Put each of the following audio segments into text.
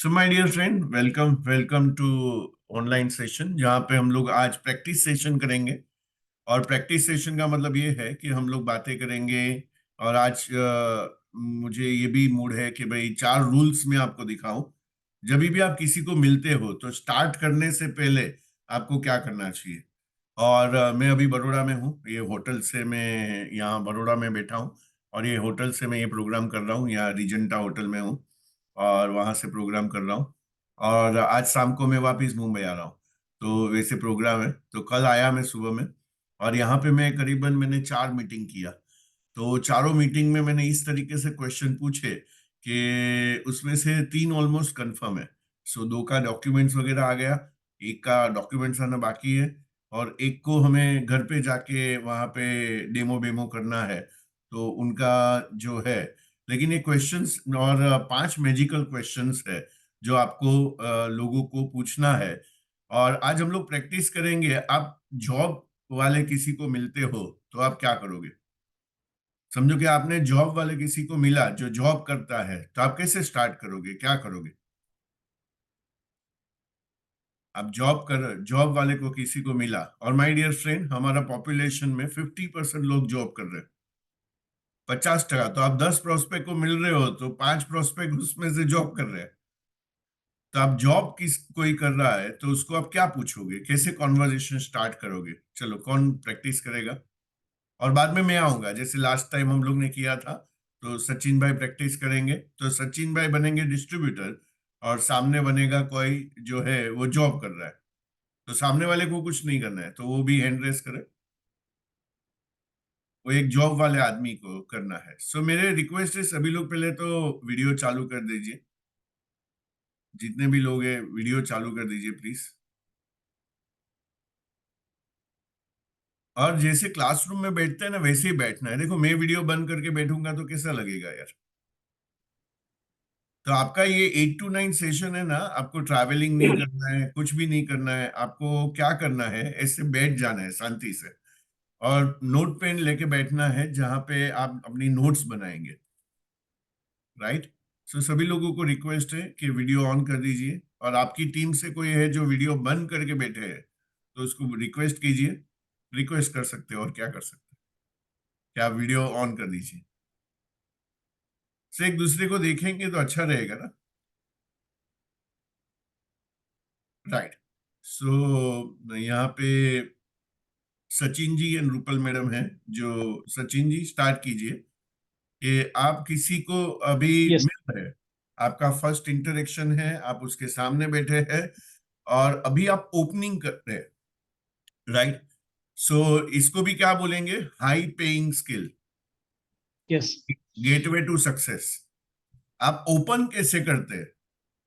So my dear friend, welcome welcome to online session जहाँ पे हम लोग आज प्रैक्टिस सेशन करेंगे। और प्रैक्टिस सेशन का मतलब ये है कि हम लोग बातें करेंगे। और आज मुझे ये भी मूड है कि भाई 4 रूल्स में आपको दिखाऊं। जब भी आप किसी को मिलते हो तो स्टार्ट करने से पहले आपको क्या करना चाहिए। और मैं अभी बड़ौदा में हूँ। ये होटल से मैं यहाँ बड़ौदा में बैठा हूँ। और ये होटल से मैं ये प्रोग्राम कर रहा हूँ, यहाँ रिजेंटा होटल में हूँ। और वहां से प्रोग्राम कर रहा हूँ। और आज शाम को मैं वापस मुंबई आ रहा हूँ। तो वैसे प्रोग्राम है, तो कल आया मैं सुबह में। और यहाँ पे मैंने 4 मीटिंग किया। तो चारों मीटिंग में मैंने इस तरीके से क्वेश्चन पूछे कि उसमें से 3 ऑलमोस्ट कंफर्म है। सो 2 का डॉक्यूमेंट्स वगैरह आ गया, एक का डॉक्यूमेंट्स आना बाकी है। और एक को हमें घर पे जाके वहाँ पे डेमो बेमो करना है। तो उनका जो है, लेकिन ये क्वेश्चंस और 5 मैजिकल क्वेश्चंस है जो आपको लोगों को पूछना है। और आज हम लोग प्रैक्टिस करेंगे। आप जॉब वाले किसी को मिलते हो तो आप क्या करोगे। समझो कि आपने जॉब वाले किसी को मिला जो जॉब करता है, तो आप कैसे स्टार्ट करोगे, क्या करोगे। आप जॉब वाले को किसी को मिला, और माय डियर फ्रेंड, हमारा पॉपुलेशन में 50% लोग जॉब कर रहे हैं। 50%, तो आप 10 प्रोस्पेक्ट को मिल रहे हो तो 5 प्रोस्पेक्ट उसमें से जॉब कर रहे हैं। तो आप जॉब किस कोई कर रहा है तो उसको आप क्या पूछोगे, कैसे कॉन्वर्जेशन स्टार्ट करोगे। चलो, कौन प्रैक्टिस करेगा। और बाद में मैं आऊंगा, जैसे लास्ट टाइम हम लोग ने किया था। तो सचिन भाई प्रैक्टिस करेंगे, तो सचिन भाई बनेंगे डिस्ट्रीब्यूटर। और सामने बनेगा कोई जो है वो जॉब कर रहा है। तो सामने वाले को कुछ नहीं करना है, तो वो भी हैंड रेस करे। वो एक जॉब वाले आदमी को करना है। सो मेरे रिक्वेस्ट है, सभी लोग पहले तो वीडियो चालू कर दीजिए। जितने भी लोग हैं वीडियो चालू कर दीजिए प्लीज। और जैसे क्लासरूम में बैठते हैं ना, वैसे ही बैठना है। देखो, मैं वीडियो बंद करके बैठूंगा तो कैसा लगेगा यार। तो आपका ये 8 to 9 सेशन है ना, आपको ट्रैवलिंग नहीं करना है, कुछ भी नहीं करना है। आपको क्या करना है, ऐसे बैठ जाना है शांति से। और नोट पेन लेके बैठना है जहां पे आप अपनी नोट्स बनाएंगे। राइट। सो सभी लोगों को रिक्वेस्ट है कि वीडियो ऑन कर दीजिए। और आपकी टीम से कोई है जो वीडियो बंद करके बैठे हैं, तो उसको रिक्वेस्ट कीजिए। रिक्वेस्ट कर सकते हो, और क्या कर सकते हैं, कि आप वीडियो ऑन कर दीजिए। से एक दूसरे को देखेंगे तो अच्छा रहेगा ना। राइट। सो यहाँ पे सचिन जी एंड रूपल मैडम हैं। जो सचिन जी, स्टार्ट कीजिए कि आप किसी को अभी यस। मिल रहे हैं। आपका फर्स्ट इंटरेक्शन है, आप उसके सामने बैठे हैं। और अभी आप ओपनिंग कर रहे हैं। राइट। सो इसको भी क्या बोलेंगे, high paying skill, yes. Gateway to success. आप ओपन कैसे करते हैं।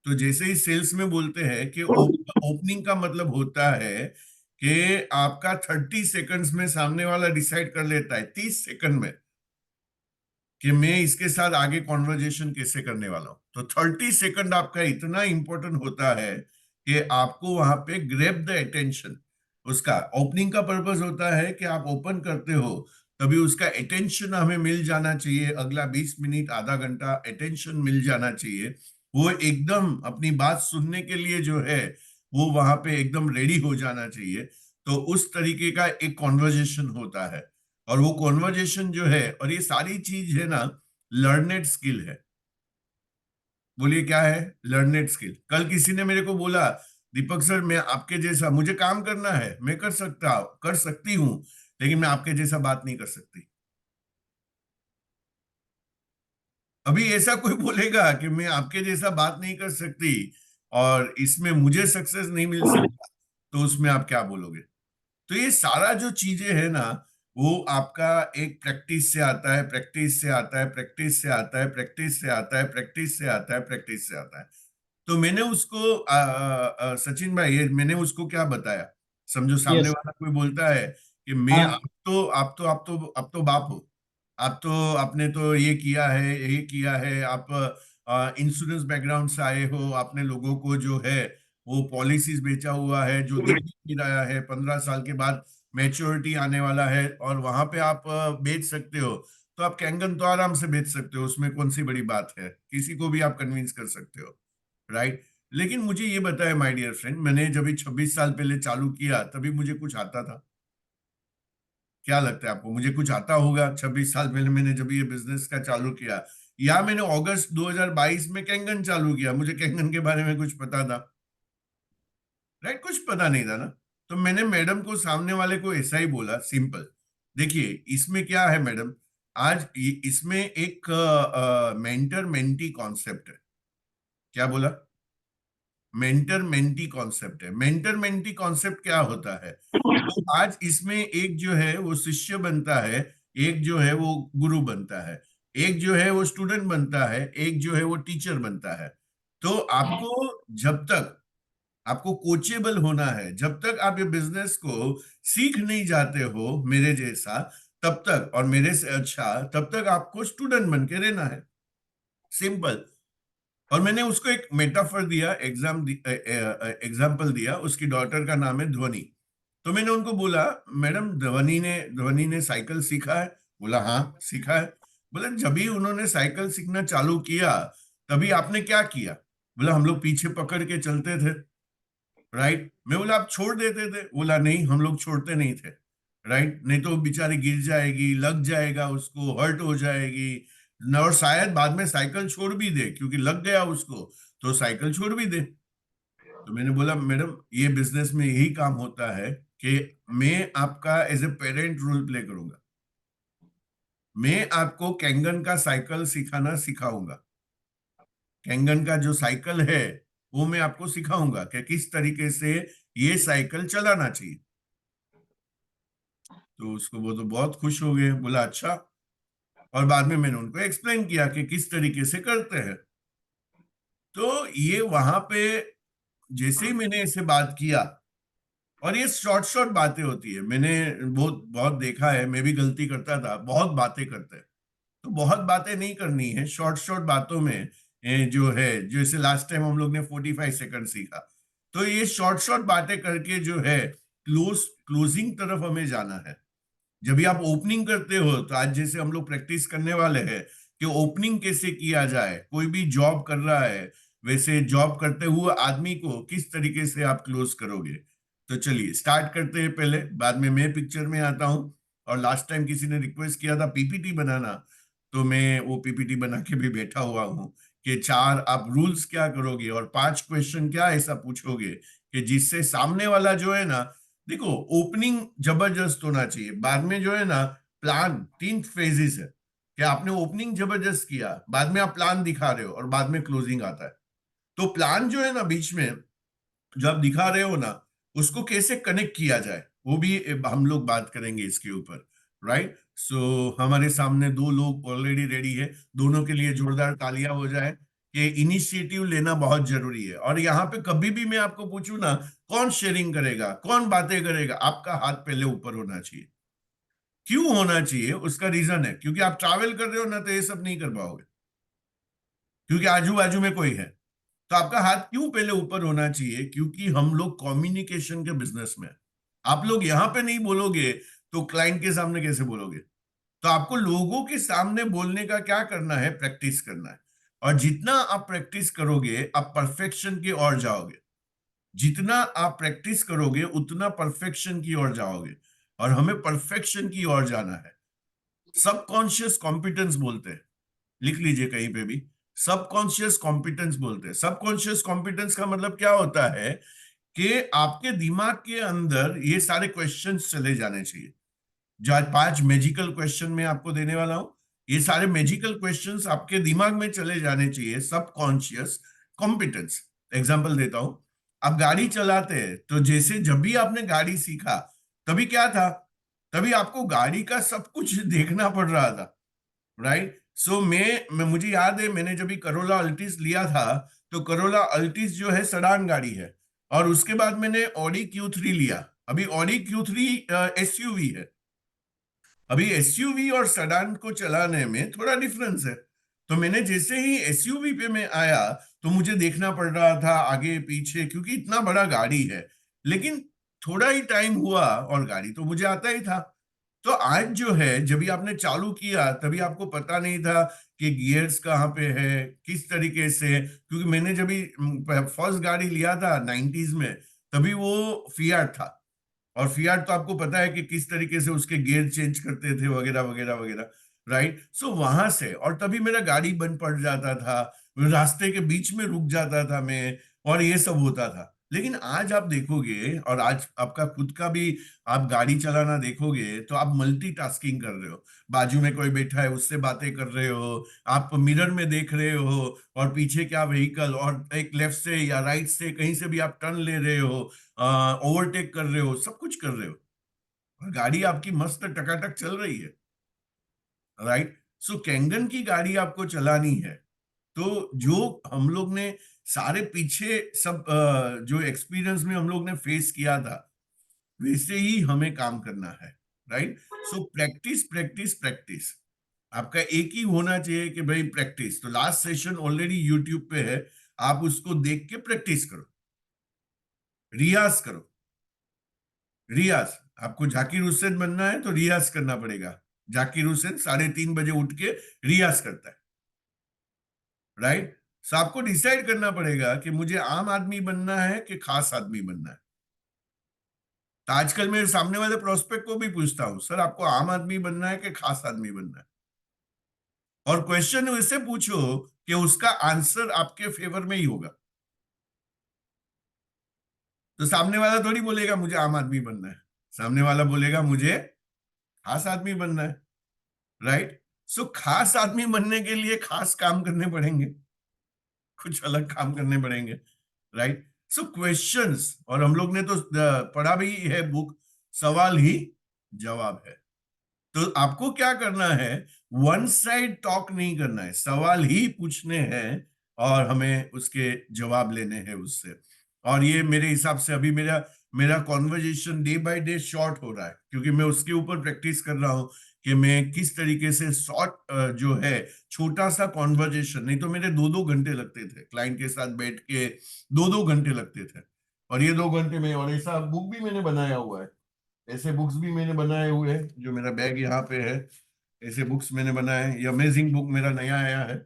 तो जैसे ही सेल्स में बोलते हैं कि ओपनिंग का मतलब होता है कि आपका 30 सेकंड्स में सामने वाला डिसाइड कर लेता है, 30 सेकंड में, कि मैं इसके साथ आगे कॉन्वर्जेशन कैसे करने वाला हूं। तो 30 सेकंड आपका इतना इंपॉर्टेंट होता है कि आपको वहां पे ग्रैब द अटेंशन। उसका ओपनिंग का पर्पस होता है कि आप ओपन करते हो, तभी उसका अटेंशन हमें मिल जाना चाहिए। अगला 20 मिनट आधा घंटा अटेंशन मिल जाना चाहिए। वो एकदम अपनी बात सुनने के लिए जो है, वो वहां पे एकदम रेडी हो जाना चाहिए। तो उस तरीके का एक कॉन्वर्जेशन होता है। और वो कॉन्वर्जेशन जो है, और ये सारी चीज है ना, लर्नेड स्किल है। बोलिए क्या है। Learned skill. कल किसी ने मेरे को बोला, दीपक सर, मैं आपके जैसा, मुझे काम करना है, मैं कर सकती हूँ, लेकिन मैं आपके जैसा बात नहीं कर सकती। अभी ऐसा कोई बोलेगा कि मैं आपके जैसा बात नहीं कर सकती और इसमें मुझे सक्सेस नहीं मिल सकता, तो उसमें आप क्या बोलोगे। तो ये सारा जो चीजें है ना, वो आपका एक प्रैक्टिस से आता है, प्रैक्टिस से आता है, प्रैक्टिस से आता है, प्रैक्टिस से आता है, प्रैक्टिस से आता है, प्रैक्टिस से आता है। तो मैंने उसको सचिन भाई, ये मैंने उसको क्या बताया। समझो सामने यस। वाला कोई बोलता है कि मैं, हाँ। आप तो बाप हो। आप तो, आपने तो ये किया है, ये किया है। आप इंश्योरेंस बैकग्राउंड से आए हो। आपने लोगों को जो है वो पॉलिसीज बेचा हुआ है जो दिख नहीं रहा है। 15 साल के बाद मैच्योरिटी आने वाला है, और वहां पे आप बेच सकते हो। तो आप कैंगन तो आराम से बेच सकते हो, उसमें कौन सी बड़ी बात है, किसी को भी आप कन्विंस कर सकते हो। राइट। लेकिन मुझे ये बताया माय डियर फ्रेंड, मैंने जब 26 साल पहले चालू किया तभी मुझे कुछ आता था? क्या लगता है आपको, मुझे कुछ आता होगा 26 साल पहले मैंने जब ये बिजनेस का चालू किया? या मैंने अगस्त 2022 में कैंगन चालू किया, मुझे कैंगन के बारे में कुछ पता था? राइट, कुछ पता नहीं था ना। तो मैंने मैडम को, सामने वाले को ऐसा ही बोला, सिंपल। देखिए इसमें क्या है मैडम, आज इसमें एक मेंटर मेंटी कॉन्सेप्ट है। क्या बोला? मेंटर मेंटी कॉन्सेप्ट है। मेंटर मेंटी कॉन्सेप्ट क्या होता है? तो आज इसमें एक जो है वो शिष्य बनता है, एक जो है वो गुरु बनता है, एक जो है वो स्टूडेंट बनता है, एक जो है वो टीचर बनता है। तो आपको, जब तक आपको कोचेबल होना है, जब तक आप ये बिजनेस को सीख नहीं जाते हो मेरे जैसा, तब तक, और मेरे से अच्छा, तब तक आपको स्टूडेंट बन के रहना है। सिंपल। और मैंने उसको एक मेटाफर दिया, एग्जाम्पल दिया। उसकी डॉटर का नाम है ध्वनि। तो मैंने उनको बोला, मैडम ध्वनि ने साइकिल सीखा है? बोला हाँ सीखा है। बोला जब भी उन्होंने साइकिल सीखना चालू किया तभी आपने क्या किया? बोला हम लोग पीछे पकड़ के चलते थे। राइट। मैं बोला आप छोड़ देते थे? बोला नहीं, हम लोग छोड़ते नहीं थे। राइट, नहीं तो बेचारी गिर जाएगी, लग जाएगा, उसको हर्ट हो जाएगी न, और शायद बाद में साइकिल छोड़ भी दे, क्योंकि लग गया उसको तो साइकिल छोड़ भी दे। तो मैंने बोला मैडम ये बिजनेस में यही काम होता है कि मैं आपका as a parent role play करूंगा। मैं आपको कैंगन का साइकिल सिखाना सिखाऊंगा। कैंगन का जो साइकिल है वो मैं आपको सिखाऊंगा कि किस तरीके से ये साइकिल चलाना चाहिए। तो उसको, वो तो बहुत खुश हो गए, बोला अच्छा। और बाद में मैंने उनको एक्सप्लेन किया कि किस तरीके से करते हैं। तो ये वहां पे जैसे ही मैंने ऐसे बात किया, और ये शॉर्ट शॉर्ट बातें होती है, मैंने बहुत बहुत देखा है, मैं भी गलती करता था, बहुत बातें करते हैं। तो बहुत बातें नहीं करनी है, शॉर्ट शॉर्ट बातों में जो है, जैसे लास्ट टाइम हम लोग ने 45 सेकंड सीखा, तो ये शॉर्ट शॉर्ट बातें करके जो है क्लोजिंग तरफ हमें जाना है। जब भी आप ओपनिंग करते हो, तो आज जैसे हम लोग प्रैक्टिस करने वाले हैं कि ओपनिंग कैसे किया जाए, कोई भी जॉब कर रहा है वैसे जॉब करते हुए आदमी को किस तरीके से आप क्लोज करोगे। तो चलिए स्टार्ट करते हैं पहले, बाद में मैं पिक्चर में आता हूँ। और लास्ट टाइम किसी ने रिक्वेस्ट किया था पीपीटी बनाना, तो मैं वो पीपीटी बना के भी बैठा हुआ हूँ कि 4 आप रूल्स क्या करोगे और 5 क्वेश्चन क्या ऐसा पूछोगे कि जिससे सामने वाला जो है ना, देखो ओपनिंग जबरदस्त होना चाहिए, बाद में जो है ना प्लान, 3 फेजेस है कि आपने ओपनिंग जबरदस्त किया, बाद में आप प्लान दिखा रहे हो, और बाद में क्लोजिंग आता है। तो प्लान जो है ना बीच में जो आप दिखा रहे हो ना, उसको कैसे कनेक्ट किया जाए वो भी हम लोग बात करेंगे इसके ऊपर। राइट। सो हमारे सामने 2 लोग ऑलरेडी रेडी है, दोनों के लिए जोरदार तालियां हो जाए कि इनिशिएटिव लेना बहुत जरूरी है। और यहाँ पे कभी भी मैं आपको पूछूं ना, कौन शेयरिंग करेगा, कौन बातें करेगा, आपका हाथ पहले ऊपर होना चाहिए। क्यों होना चाहिए? उसका रीजन है, क्योंकि आप ट्रैवल कर रहे हो ना, तो ये सब नहीं कर पाओगे, क्योंकि आजू बाजू में कोई है। तो आपका हाथ क्यों पहले ऊपर होना चाहिए? क्योंकि हम लोग कम्युनिकेशन के बिजनेस में हैं। आप लोग यहां पे नहीं बोलोगे तो क्लाइंट के सामने कैसे बोलोगे? तो आपको लोगों के सामने बोलने का क्या करना है? प्रैक्टिस करना है। और जितना आप प्रैक्टिस करोगे आप परफेक्शन की ओर जाओगे। जितना आप प्रैक्टिस करोगे उतना परफेक्शन की ओर जाओगे। और हमें परफेक्शन की ओर जाना है। सबकॉन्शियस कॉम्पिटेंस बोलते हैं, लिख लीजिए कहीं पे भी। सबकॉन्शियस कॉम्पिटेंस बोलते हैं। सबकॉन्शियस कॉम्पिटेंस का मतलब क्या होता है कि आपके दिमाग के अंदर ये सारे क्वेश्चंस चले जाने चाहिए। जो आज 5 मैजिकल क्वेश्चन में आपको देने वाला हूं, ये सारे मैजिकल क्वेश्चंस आपके दिमाग में चले जाने चाहिए। Subconscious competence. एग्जांपल देता हूं। आप गाड़ी चलाते हैं, तो जैसे जब भी आपने गाड़ी सीखा तभी क्या था? तभी आपको गाड़ी का सब कुछ देखना पड़ रहा था। राइट। सो मैं मुझे याद है, मैंने जब भी करोला अल्टिस लिया था, तो करोला अल्टिस जो है सेडान गाड़ी है। और उसके बाद मैंने ऑडी Q3 लिया। अभी ऑडी Q3 एसयूवी है। अभी एसयूवी और सेडान को चलाने में थोड़ा डिफरेंस है। तो मैंने जैसे ही एसयूवी पे मैं आया, तो मुझे देखना पड़ रहा था आगे पीछे, क्योंकि इतना बड़ा गाड़ी है। लेकिन थोड़ा ही टाइम हुआ और गाड़ी तो मुझे आता ही था। तो आज जो है, जब भी आपने चालू किया तभी आपको पता नहीं था कि गियर्स कहाँ पे है, किस तरीके से, क्योंकि मैंने जब भी फर्स्ट गाड़ी लिया था 90s में, तभी वो फियाट था। और फियाट तो आपको पता है कि किस तरीके से उसके गियर चेंज करते थे, वगैरह वगैरह वगैरह। राइट, सो वहां से, और तभी मेरा गाड़ी बंद पड़ जाता था, रास्ते के बीच में रुक जाता था मैं, और ये सब होता था। लेकिन आज आप देखोगे, और आज आपका खुद का भी आप गाड़ी चलाना देखोगे, तो आप मल्टीटास्किंग कर रहे हो। बाजू में कोई बैठा है, उससे बातें कर रहे हो, आप मिरर में देख रहे हो, और पीछे क्या व्हीकल, और एक लेफ्ट से या राइट से कहीं से भी आप टर्न ले रहे हो, ओवरटेक कर रहे हो, सब कुछ कर रहे हो, और गाड़ी आपकी मस्त टकाटक चल रही है। राइट, सो कैंगन की गाड़ी आपको चलानी है, तो जो हम लोग ने सारे पीछे सब जो एक्सपीरियंस में हम लोग ने फेस किया था, वैसे ही हमें काम करना है। Right, so practice practice practice, आपका एक ही होना चाहिए कि भाई प्रैक्टिस। तो लास्ट सेशन ऑलरेडी यूट्यूब पे है, आप उसको देख के प्रैक्टिस करो, रियाज करो। रियाज, आपको जाकिर हुसैन बनना है तो रियाज करना पड़ेगा। जाकिर हुसैन 3:30 बजे उठ के रियाज करता है। राइट, सो आपको डिसाइड करना पड़ेगा कि मुझे आम आदमी बनना है कि खास आदमी बनना है। तो आजकल मैं सामने वाले प्रोस्पेक्ट को भी पूछता हूँ, सर आपको आम आदमी बनना है कि खास आदमी बनना है? और क्वेश्चन वैसे पूछो कि उसका आंसर आपके फेवर में ही होगा। तो सामने वाला थोड़ी बोलेगा मुझे आम आदमी बनना है, सामने वाला बोलेगा मुझे खास आदमी बनना है। राइट, सो खास आदमी बनने के लिए खास काम करने पड़ेंगे, कुछ अलग काम करने पड़ेंगे। राइट, सो क्वेश्चंस, और हम लोग ने तो पढ़ा भी है बुक, सवाल ही जवाब है। तो आपको क्या करना है, वन साइड टॉक नहीं करना है, सवाल ही पूछने हैं, और हमें उसके जवाब लेने हैं उससे। और ये मेरे हिसाब से अभी मेरा मेरा conversation day by day short हो रहा है, क्योंकि मैं उसके ऊपर प्रैक्टिस कर रहा हूं कि मैं किस तरीके से शॉर्ट जो है, छोटा सा कॉन्वर्जेशन, नहीं तो मेरे 2-2 घंटे लगते थे क्लाइंट के साथ बैठ के, 2-2 घंटे लगते थे। और ये 2 घंटे में, और ऐसा बुक भी मैंने बनाया हुआ है, ऐसे बुक्स भी मैंने बनाए हुए हैं, जो मेरा बैग यहाँ पे है, ऐसे बुक्स मैंने बनाए हैं। ये अमेजिंग बुक मेरा नया आया है,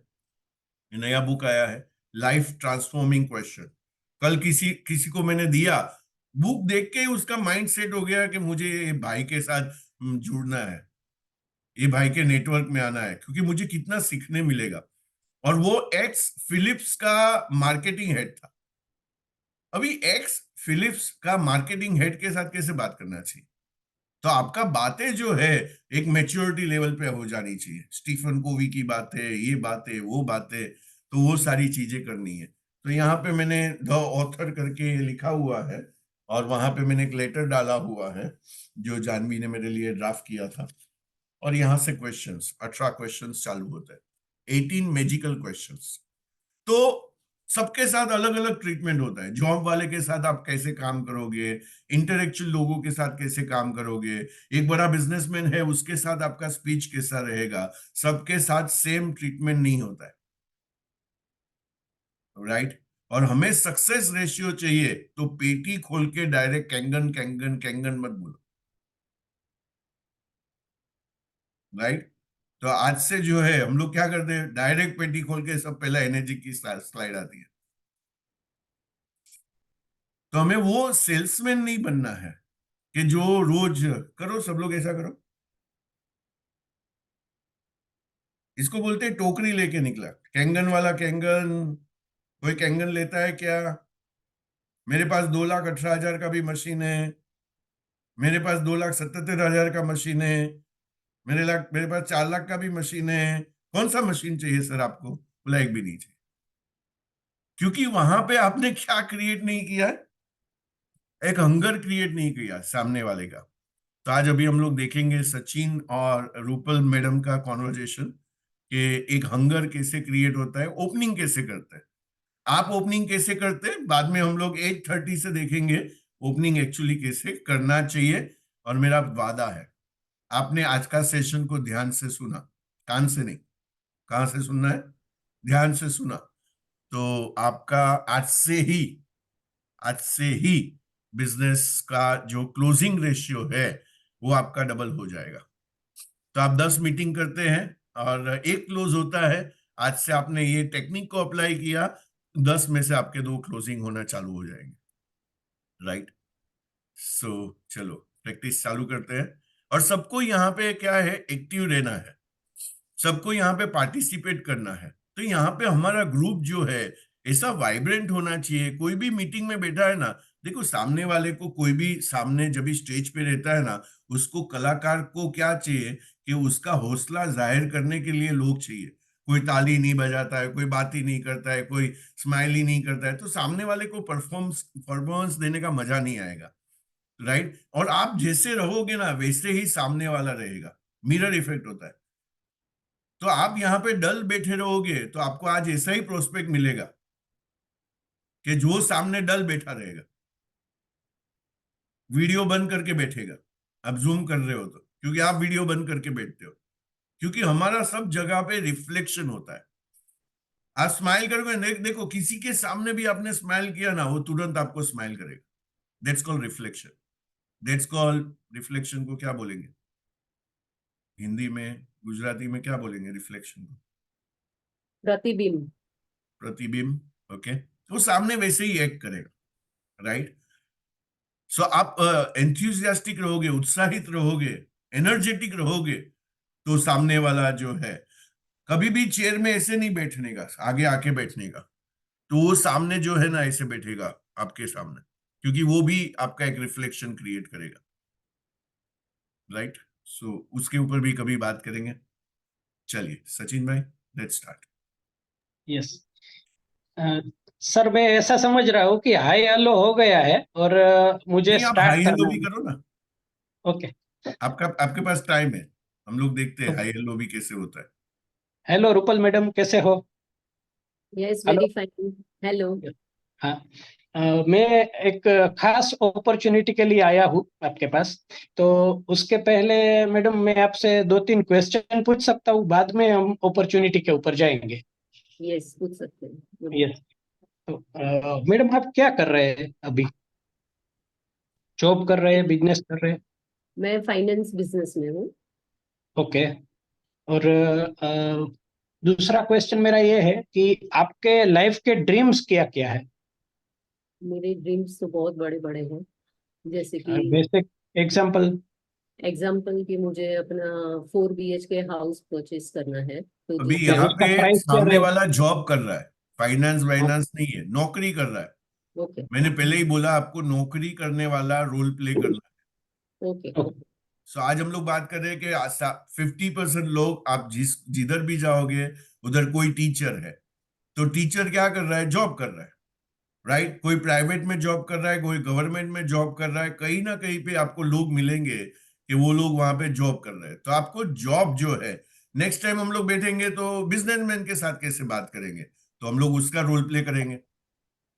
ये नया बुक आया है, लाइफ ट्रांसफॉर्मिंग क्वेश्चन। कल किसी किसी को मैंने दिया, बुक देख के ही उसका माइंड सेट हो गया कि मुझे ये भाई के साथ जुड़ना है, ये भाई के नेटवर्क में आना है, क्योंकि मुझे कितना सीखने मिलेगा। और वो एक्स फिलिप्स का मार्केटिंग हेड था। अभी एक्स फिलिप्स का मार्केटिंग हेड के साथ कैसे बात करना चाहिए? तो आपका बातें जो है, एक मेच्योरिटी लेवल पे हो जानी चाहिए। स्टीफन कोवी की बातें, ये बातें, वो बातें, तो वो सारी चीजें करनी है। तो यहाँ पे मैंने द ऑथर करके लिखा हुआ है, और वहां पे मैंने एक लेटर डाला हुआ है, जो जानवी ने मेरे लिए ड्राफ्ट किया था। और यहाँ से क्वेश्चंस, 18 क्वेश्चंस चालू होते हैं, 18 मैजिकल क्वेश्चंस। तो सबके साथ अलग अलग ट्रीटमेंट होता है। जॉब वाले के साथ आप कैसे काम करोगे, इंटेलेक्चुअल लोगों के साथ कैसे काम करोगे, एक बड़ा बिजनेसमैन है उसके साथ आपका स्पीच कैसा रहेगा, सबके साथ सेम ट्रीटमेंट नहीं होता है। राइट, और हमें सक्सेस रेशियो चाहिए, तो पेटी खोल के डायरेक्ट कैंगन कैंगन कैंगन मत बोलो। राइट, तो आज से जो है हम लोग क्या करते हैं, डायरेक्ट पेटी खोल के सब, पहला एनर्जी की स्लाइड आती है। तो हमें वो सेल्समैन नहीं बनना है कि जो रोज करो, सब लोग ऐसा करो। इसको बोलते हैं टोकरी लेके निकला, कैंगन वाला कैंगन। कोई कैंगन लेता है क्या? मेरे पास 2,18,000 का भी मशीन है, मेरे पास 2,77,000 का मशीन है, मेरे पास 4 लाख का भी मशीन है। कौन सा मशीन चाहिए सर आपको? बोला एक भी नहीं चाहिए। क्योंकि वहां पे आपने क्या क्रिएट नहीं किया है, एक हंगर क्रिएट नहीं किया सामने वाले का। तो आज अभी हम लोग देखेंगे सचिन और रूपल मैडम का कॉन्वर्जेशन, कि एक हंगर कैसे क्रिएट होता है, ओपनिंग कैसे करते हैं। आप ओपनिंग कैसे करते हैं बाद में हम लोग 8:30 से देखेंगे, ओपनिंग एक्चुअली कैसे करना चाहिए। और मेरा वादा है, आपने आज का सेशन को ध्यान से सुना, कान से नहीं, कहां से सुनना है, ध्यान से सुना, तो आपका आज से ही बिजनेस का जो क्लोजिंग रेशियो है, वो आपका डबल हो जाएगा। तो आप 10 मीटिंग करते हैं और एक क्लोज होता है। आज से आपने ये टेक्निक को अप्लाई किया, 10 में से आपके 2 क्लोजिंग होना चालू हो जाएंगे। राइट। सो चलो प्रैक्टिस चालू करते हैं। और सबको यहाँ पे क्या है, एक्टिव रहना है, सबको यहाँ पे पार्टिसिपेट करना है। तो यहाँ पे हमारा ग्रुप जो है ऐसा वाइब्रेंट होना चाहिए। कोई भी मीटिंग में बैठा है ना, देखो सामने वाले को, कोई भी सामने जब भी स्टेज पे रहता है ना, उसको कलाकार को क्या चाहिए कि उसका हौसला जाहिर करने के लिए लोग चाहिए। कोई ताली नहीं बजाता है, कोई बात ही नहीं करता है, कोई स्माइल ही नहीं करता है, तो सामने वाले को परफॉर्मेंस देने का मजा नहीं आएगा। राइट। और आप जैसे रहोगे ना वैसे ही सामने वाला रहेगा, मिरर इफेक्ट होता है। तो आप यहाँ पे डल बैठे रहोगे तो आपको आज ऐसा ही प्रोस्पेक्ट मिलेगा कि जो सामने डल बैठा रहेगा, वीडियो बंद करके बैठेगा। आप जूम कर रहे हो तो क्योंकि आप वीडियो बंद करके बैठते हो, क्योंकि हमारा सब जगह पे रिफ्लेक्शन होता है। आप स्माइल करोगे, देखो किसी के सामने भी आपने स्माइल किया ना, वो तुरंत आपको स्माइल करेगा। That's called reflection. That's called reflection को क्या बोलेंगे हिंदी में, गुजराती में क्या बोलेंगे रिफ्लेक्शन को? प्रतिबिंब। प्रतिबिंब। ओके। वो सामने वैसे ही एक्ट करेगा। राइट। सो आप एंथुजियास्टिक रहोगे, उत्साहित रहोगे, एनर्जेटिक रहोगे, तो सामने वाला जो है कभी भी चेयर में ऐसे नहीं बैठने का, आगे आके बैठने का। तो वो सामने जो है ना ऐसे बैठेगा आपके सामने, क्योंकि वो भी आपका एक रिफ्लेक्शन क्रिएट करेगा। राइट। सो उसके ऊपर भी कभी बात करेंगे। चलिए सचिन भाई, लेट्स स्टार्ट। यस सर, मैं ऐसा समझ रहा हूँ कि हाई हेलो हो गया है और मुझे नहीं, आप स्टार्ट हाई हेलो करना भी है। करो ना। ओके। आपका आपके पास टाइम है, हम लोग देखते हैं हाई हेलो भी कैसे होता है। हेलो रूपल मैडम, कैसे हो? Yes, hello. Very fine. Hello. हाँ। मैं एक खास अपॉर्चुनिटी के लिए आया हूँ आपके पास। तो उसके पहले मैडम मैं आपसे 2-3 क्वेश्चन पूछ सकता हूँ, बाद में हम अपॉर्चुनिटी के ऊपर जाएंगे। यस, पूछ सकते हैं, बोलिए। यस। तो मैडम आप क्या कर रहे हैं अभी? जॉब कर रहे हैं, बिजनेस कर रहे हैं? मैं फाइनेंस बिजनेस में हूँ। ओके। और दूसरा क्वेश्चन मेरा ये है कि आपके लाइफ के ड्रीम्स क्या क्या है? मेरे ड्रीम्स तो बहुत बड़े बड़े हैं, जैसे कि बेसिक एग्जांपल। एग्जाम्पल कि मुझे अपना 4 BHK हाउस परचेज करना है, तो अभी ओके, यहाँ उसका पे प्राइस क्या सामने रहेगा? वाला जॉब कर रहा है, फाइनेंस वाइनेंस नहीं है, नौकरी कर रहा है। ओके मैंने पहले ही बोला आपको, नौकरी करने वाला रोल प्ले करना है। Okay okay. ओके। सो आज हम लोग बात कर रहे हैं कि 50% लोग, आप जिधर भी जाओगे उधर कोई टीचर है, तो टीचर क्या कर रहा है, जॉब कर रहा है। राइट। कोई प्राइवेट में जॉब कर रहा है, कोई गवर्नमेंट में जॉब कर रहा है, कहीं ना कहीं पे आपको लोग मिलेंगे कि वो लोग वहां पे जॉब कर रहे हैं। तो आपको जॉब जो है, नेक्स्ट टाइम हम लोग बैठेंगे तो बिजनेसमैन के साथ कैसे बात करेंगे, तो हम लोग उसका रोल प्ले करेंगे।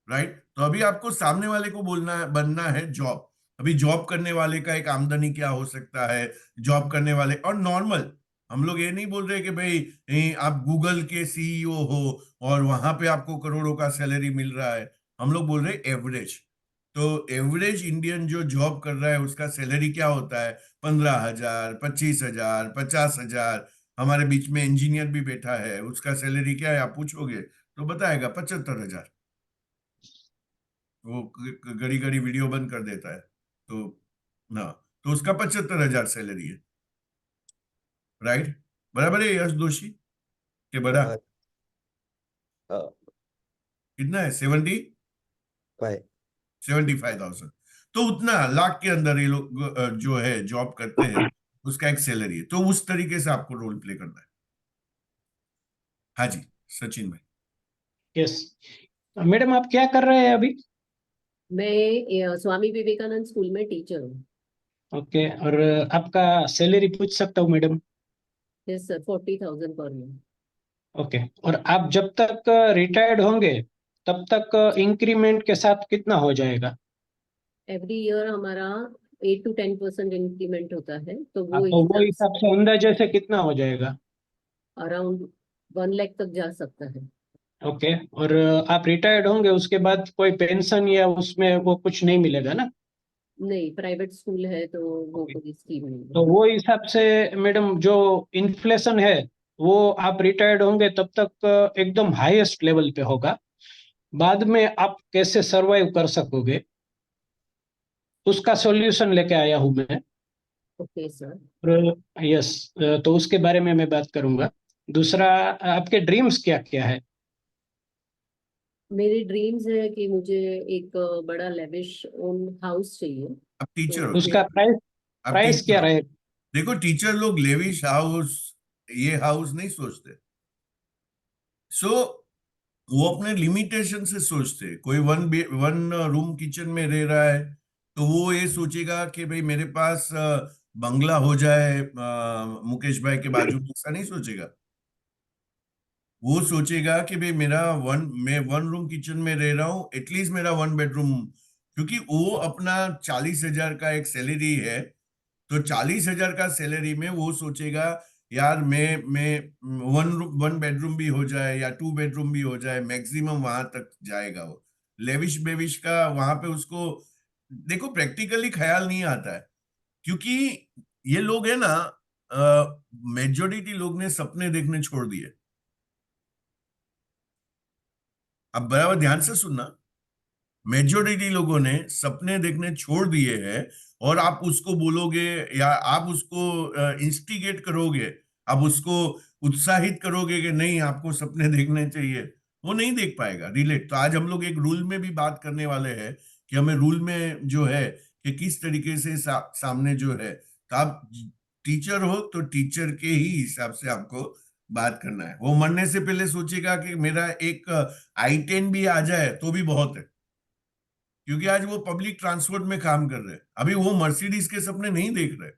राइट। तो अभी आपको सामने वाले को बोलना है, बनना है जॉब। अभी जॉब करने वाले का एक आमदनी क्या हो सकता है, जॉब करने वाले और नॉर्मल। हम लोग ये नहीं बोल रहे कि भाई आप गूगल के सीईओ हो और वहां पे आपको करोड़ों का सैलरी मिल रहा है। हम लोग बोल रहे एवरेज। तो एवरेज इंडियन जो जॉब कर रहा है उसका सैलरी क्या होता है, 15,000, 25,000, 50,000। हमारे बीच में इंजीनियर भी बैठा है, उसका सैलरी क्या है आप पूछोगे तो बताएगा 75,000। वो घड़ी घड़ी वीडियो बंद कर देता है, तो ना, तो उसका 75,000 सैलरी है। राइट। बराबर है यश दोषी के बड़ा? Uh, uh, कितना है, 75,000। तो उतना लाख के अंदर ये लोग जो है जॉब करते हैं, उसका एक सैलरी है। तो उस तरीके से आपको रोल प्ले करना है। हाँ जी सचिन भाई। यस। मैडम आप क्या कर रहे हैं अभी? मैं स्वामी विवेकानंद स्कूल में टीचर हूँ। ओके। और आपका सैलरी पूछ सकता हूँ madam? Yes sir, 40,000 per month. Okay. और आप जब तक रिटायर्ड होंगे तब तक इंक्रीमेंट के साथ कितना हो जाएगा? एवरी ईयर हमारा 8 to 10% इंक्रीमेंट होता है, तो हाँ, वो तो वो हिसाब से हिसाब से अंदाजे से कितना हो जाएगा? अराउंड 1 लाख तक जा सकता है। ओके। और आप रिटायर्ड होंगे उसके बाद कोई पेंशन या उसमें वो कुछ नहीं मिलेगा ना? नहीं, प्राइवेट स्कूल है तो वो कोई स्कीम नहीं तो है। वो हिसाब से मैडम जो इन्फ्लेशन है वो आप रिटायर्ड होंगे तब तक एकदम हाईएस्ट लेवल पे होगा। बाद में आप कैसे सरवाइव कर सकोगे उसका सॉल्यूशन लेके आया हूँ मैं। Okay sir. और यस, तो उसके बारे में मैं बात करूंगा। दूसरा, आपके ड्रीम्स क्या क्या है? मेरी ड्रीम्स है कि मुझे एक बड़ा लेविश ओन हाउस चाहिए। अब टीचर हो, तो उसका प्राइस अब प्राइस टीचर क्या हो। रहेगा? देखो टीचर लोग लेविश हाउस, ये हाउस नहीं सोचते। सो वो अपने लिमिटेशन से सोचते हैं। कोई वन रूम किचन में रह रहा है तो वो ये सोचेगा कि भाई मेरे पास बंगला हो जाए मुकेश भाई के बाजू में, ऐसा नहीं सोचेगा। वो सोचेगा कि भाई मैं वन रूम किचन में रह रहा हूँ, एटलीस्ट मेरा वन बेडरूम। क्योंकि वो अपना 40,000 का एक सैलरी है, तो 40,000 का सैलरी में वो सोचेगा यार मैं वन बेडरूम भी हो जाए या टू बेडरूम भी हो जाए, मैक्सिमम वहां तक जाएगा वो। लेविश बेविश का वहां पे उसको देखो प्रैक्टिकली ख्याल नहीं आता है। क्योंकि ये लोग है ना, मेजोरिटी लोग ने सपने देखने छोड़ दिए। अब बराबर ध्यान से सुनना, मेजोरिटी लोगों ने सपने देखने छोड़ दिए हैं। और आप उसको बोलोगे या आप उसको इंस्टिगेट करोगे, आप उसको उत्साहित करोगे कि नहीं आपको सपने देखने चाहिए, वो नहीं देख पाएगा रिलेट। तो आज हम लोग एक रूल में भी बात करने वाले हैं कि हमें रूल में जो है कि किस तरीके से सामने जो है, तो आप टीचर हो तो टीचर के ही हिसाब से आपको बात करना है। वो मरने से पहले सोचेगा कि मेरा एक I-10 भी आ जाए तो भी बहुत है। क्योंकि आज वो पब्लिक ट्रांसपोर्ट में काम कर रहे हैं, अभी वो मर्सिडीज के सपने नहीं देख रहे।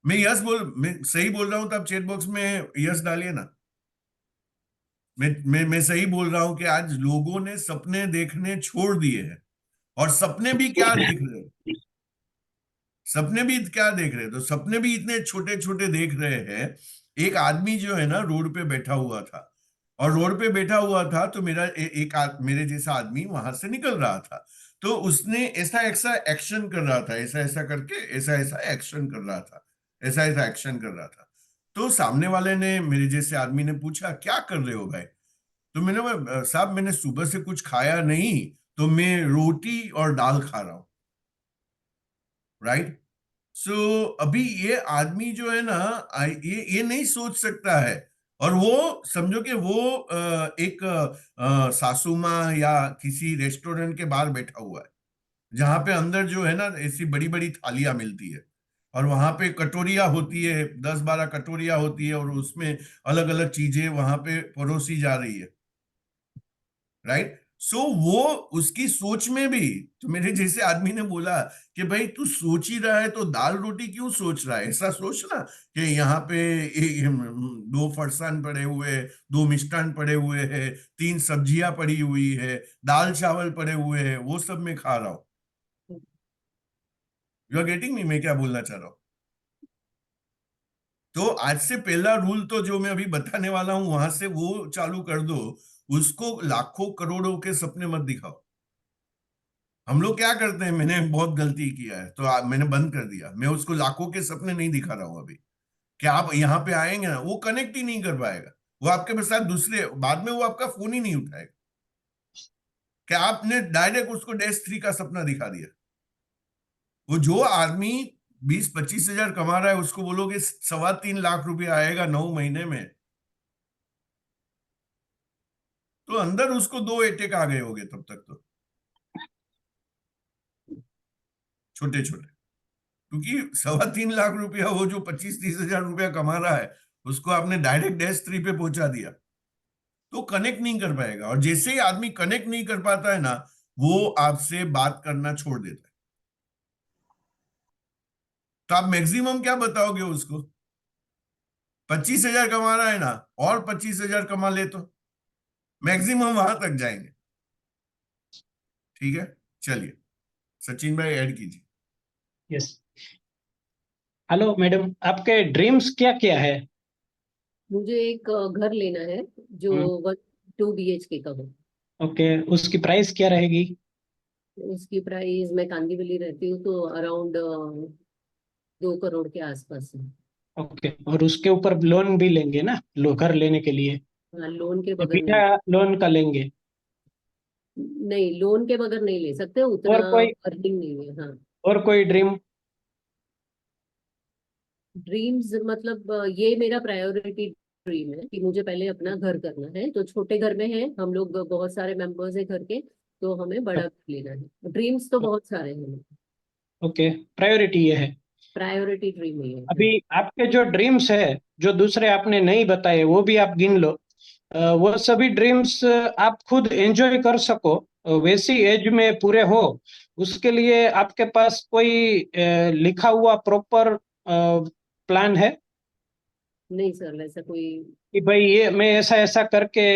मैं सही बोल रहा हूं तो आप चैट बॉक्स में यस डालिए ना। मैं सही बोल रहा हूं कि आज लोगों ने सपने देखने छोड़ दिए हैं। और सपने भी क्या देख रहे हैं, सपने भी क्या देख रहे हैं, तो सपने भी इतने छोटे छोटे देख रहे हैं। एक आदमी जो है ना रोड पे बैठा हुआ था, और रोड पे बैठा हुआ था तो मेरे जैसा आदमी वहां से निकल रहा था। तो उसने ऐसा ऐसा एक्शन कर रहा था, ऐसा ऐसा करके ऐसा ऐसा एक्शन कर रहा था, ऐसा ऐसा एक्शन कर रहा था। तो सामने वाले ने, मेरे जैसे आदमी ने पूछा क्या कर रहे हो भाई? तो मैंने बोला, साहब मैंने सुबह से कुछ खाया नहीं, तो मैं रोटी और दाल खा रहा हूँ। राइट। सो अभी ये आदमी जो है ना, ये नहीं सोच सकता है। और वो समझो कि वो एक सासू माँ या किसी रेस्टोरेंट के बाहर बैठा हुआ है, जहां पे अंदर जो है ना ऐसी बड़ी बड़ी थालियां मिलती है, और वहां पे कटोरियां होती है, 10-12 कटोरियां होती है, और उसमें अलग अलग चीजें वहां पे परोसी जा रही है। राइट। सो वो उसकी सोच में भी, तो मेरे जैसे आदमी ने बोला कि भाई तू सोच ही रहा है तो दाल रोटी क्यों सोच रहा है? ऐसा सोच ना कि यहाँ पे दो फरसान पड़े हुए हैं, दो मिष्टान पड़े हुए हैं, 3 सब्जियां पड़ी हुई है, दाल चावल पड़े हुए हैं, वो सब मैं खा रहा हूँ। यू आर गेटिंग मी, मैं क्या बोलना चाह रहा हूँ? तो आज से पहला रूल तो जो मैं अभी बताने वाला हूं वहां से वो चालू कर दो। उसको लाखों करोड़ों के सपने मत दिखाओ। हम लोग क्या करते हैं, मैंने बहुत गलती किया है तो मैंने बंद कर दिया। मैं उसको लाखों के सपने नहीं दिखा रहा हूं अभी। कि आप यहाँ पे आएंगे ना, वो कनेक्ट ही नहीं कर पाएगा। वो आपके साथ दूसरे, बाद में वो आपका फोन ही नहीं उठाएगा। क्या आपने डायरेक्ट उसको -3 का सपना दिखा दिया। वो जो आदमी 20-25 हजार कमा रहा है उसको बोलोगे 3.25 लाख रुपया आएगा 9 महीने में, तो अंदर उसको 2 अटैक आ गए होंगे तब तक तो, छोटे छोटे। क्योंकि 3.25 लाख रुपया, वो जो 25-30 हजार रुपया कमा रहा है, उसको आपने डायरेक्ट -3 पे पहुंचा दिया, तो कनेक्ट नहीं कर पाएगा। और जैसे ही आदमी कनेक्ट नहीं कर पाता है ना, वो आपसे बात करना छोड़ देता है। तो आप मैक्सिमम क्या बताओगे उसको? 25 हजार कमा रहा है ना, और 25 हजार कमा ले तो मैक्सिमम वहां तक जाएंगे। ठीक है, चलिए सचिन भाई ऐड कीजिए। यस। हेलो मैडम, आपके ड्रीम्स क्या क्या है? मुझे एक घर लेना है जो 2 BHK का हो। ओके, उसकी प्राइस क्या रहेगी? उसकी प्राइस, मैं कांदीवली रहती हूँ तो अराउंड 2 करोड़ के आसपास है। ओके, और उसके ऊपर लोन भी लेंगे ना, घर लेने के लिए? हाँ, लोन के या बगैर बिना नहीं। लोन का लेंगे? नहीं, लोन के बगैर नहीं ले सकते, उतना और कोई अर्निंग नहीं है। हाँ। और कोई ड्रीम? ड्रीम्स मतलब ये मेरा प्रायोरिटी ड्रीम है कि मुझे पहले अपना घर करना है। तो छोटे घर में है हम लोग, बहुत सारे मेंबर्स है घर के, तो हमें बड़ा घर लेना है। ड्रीम्स तो बहुत सारे हैं, ओके, प्रायोरिटी ये है। प्रायोरिटी ड्रीम ये है। अभी आपके जो ड्रीम्स है, जो दूसरे आपने नहीं बताए, वो भी आप गिन लो। वो सभी ड्रीम्स आप खुद एंजॉय कर सको, वैसी एज में पूरे हो, उसके लिए आपके पास कोई लिखा हुआ प्रॉपर प्लान है नहीं सर, वैसा कोई। कि भाई ये मैं ऐसा ऐसा करके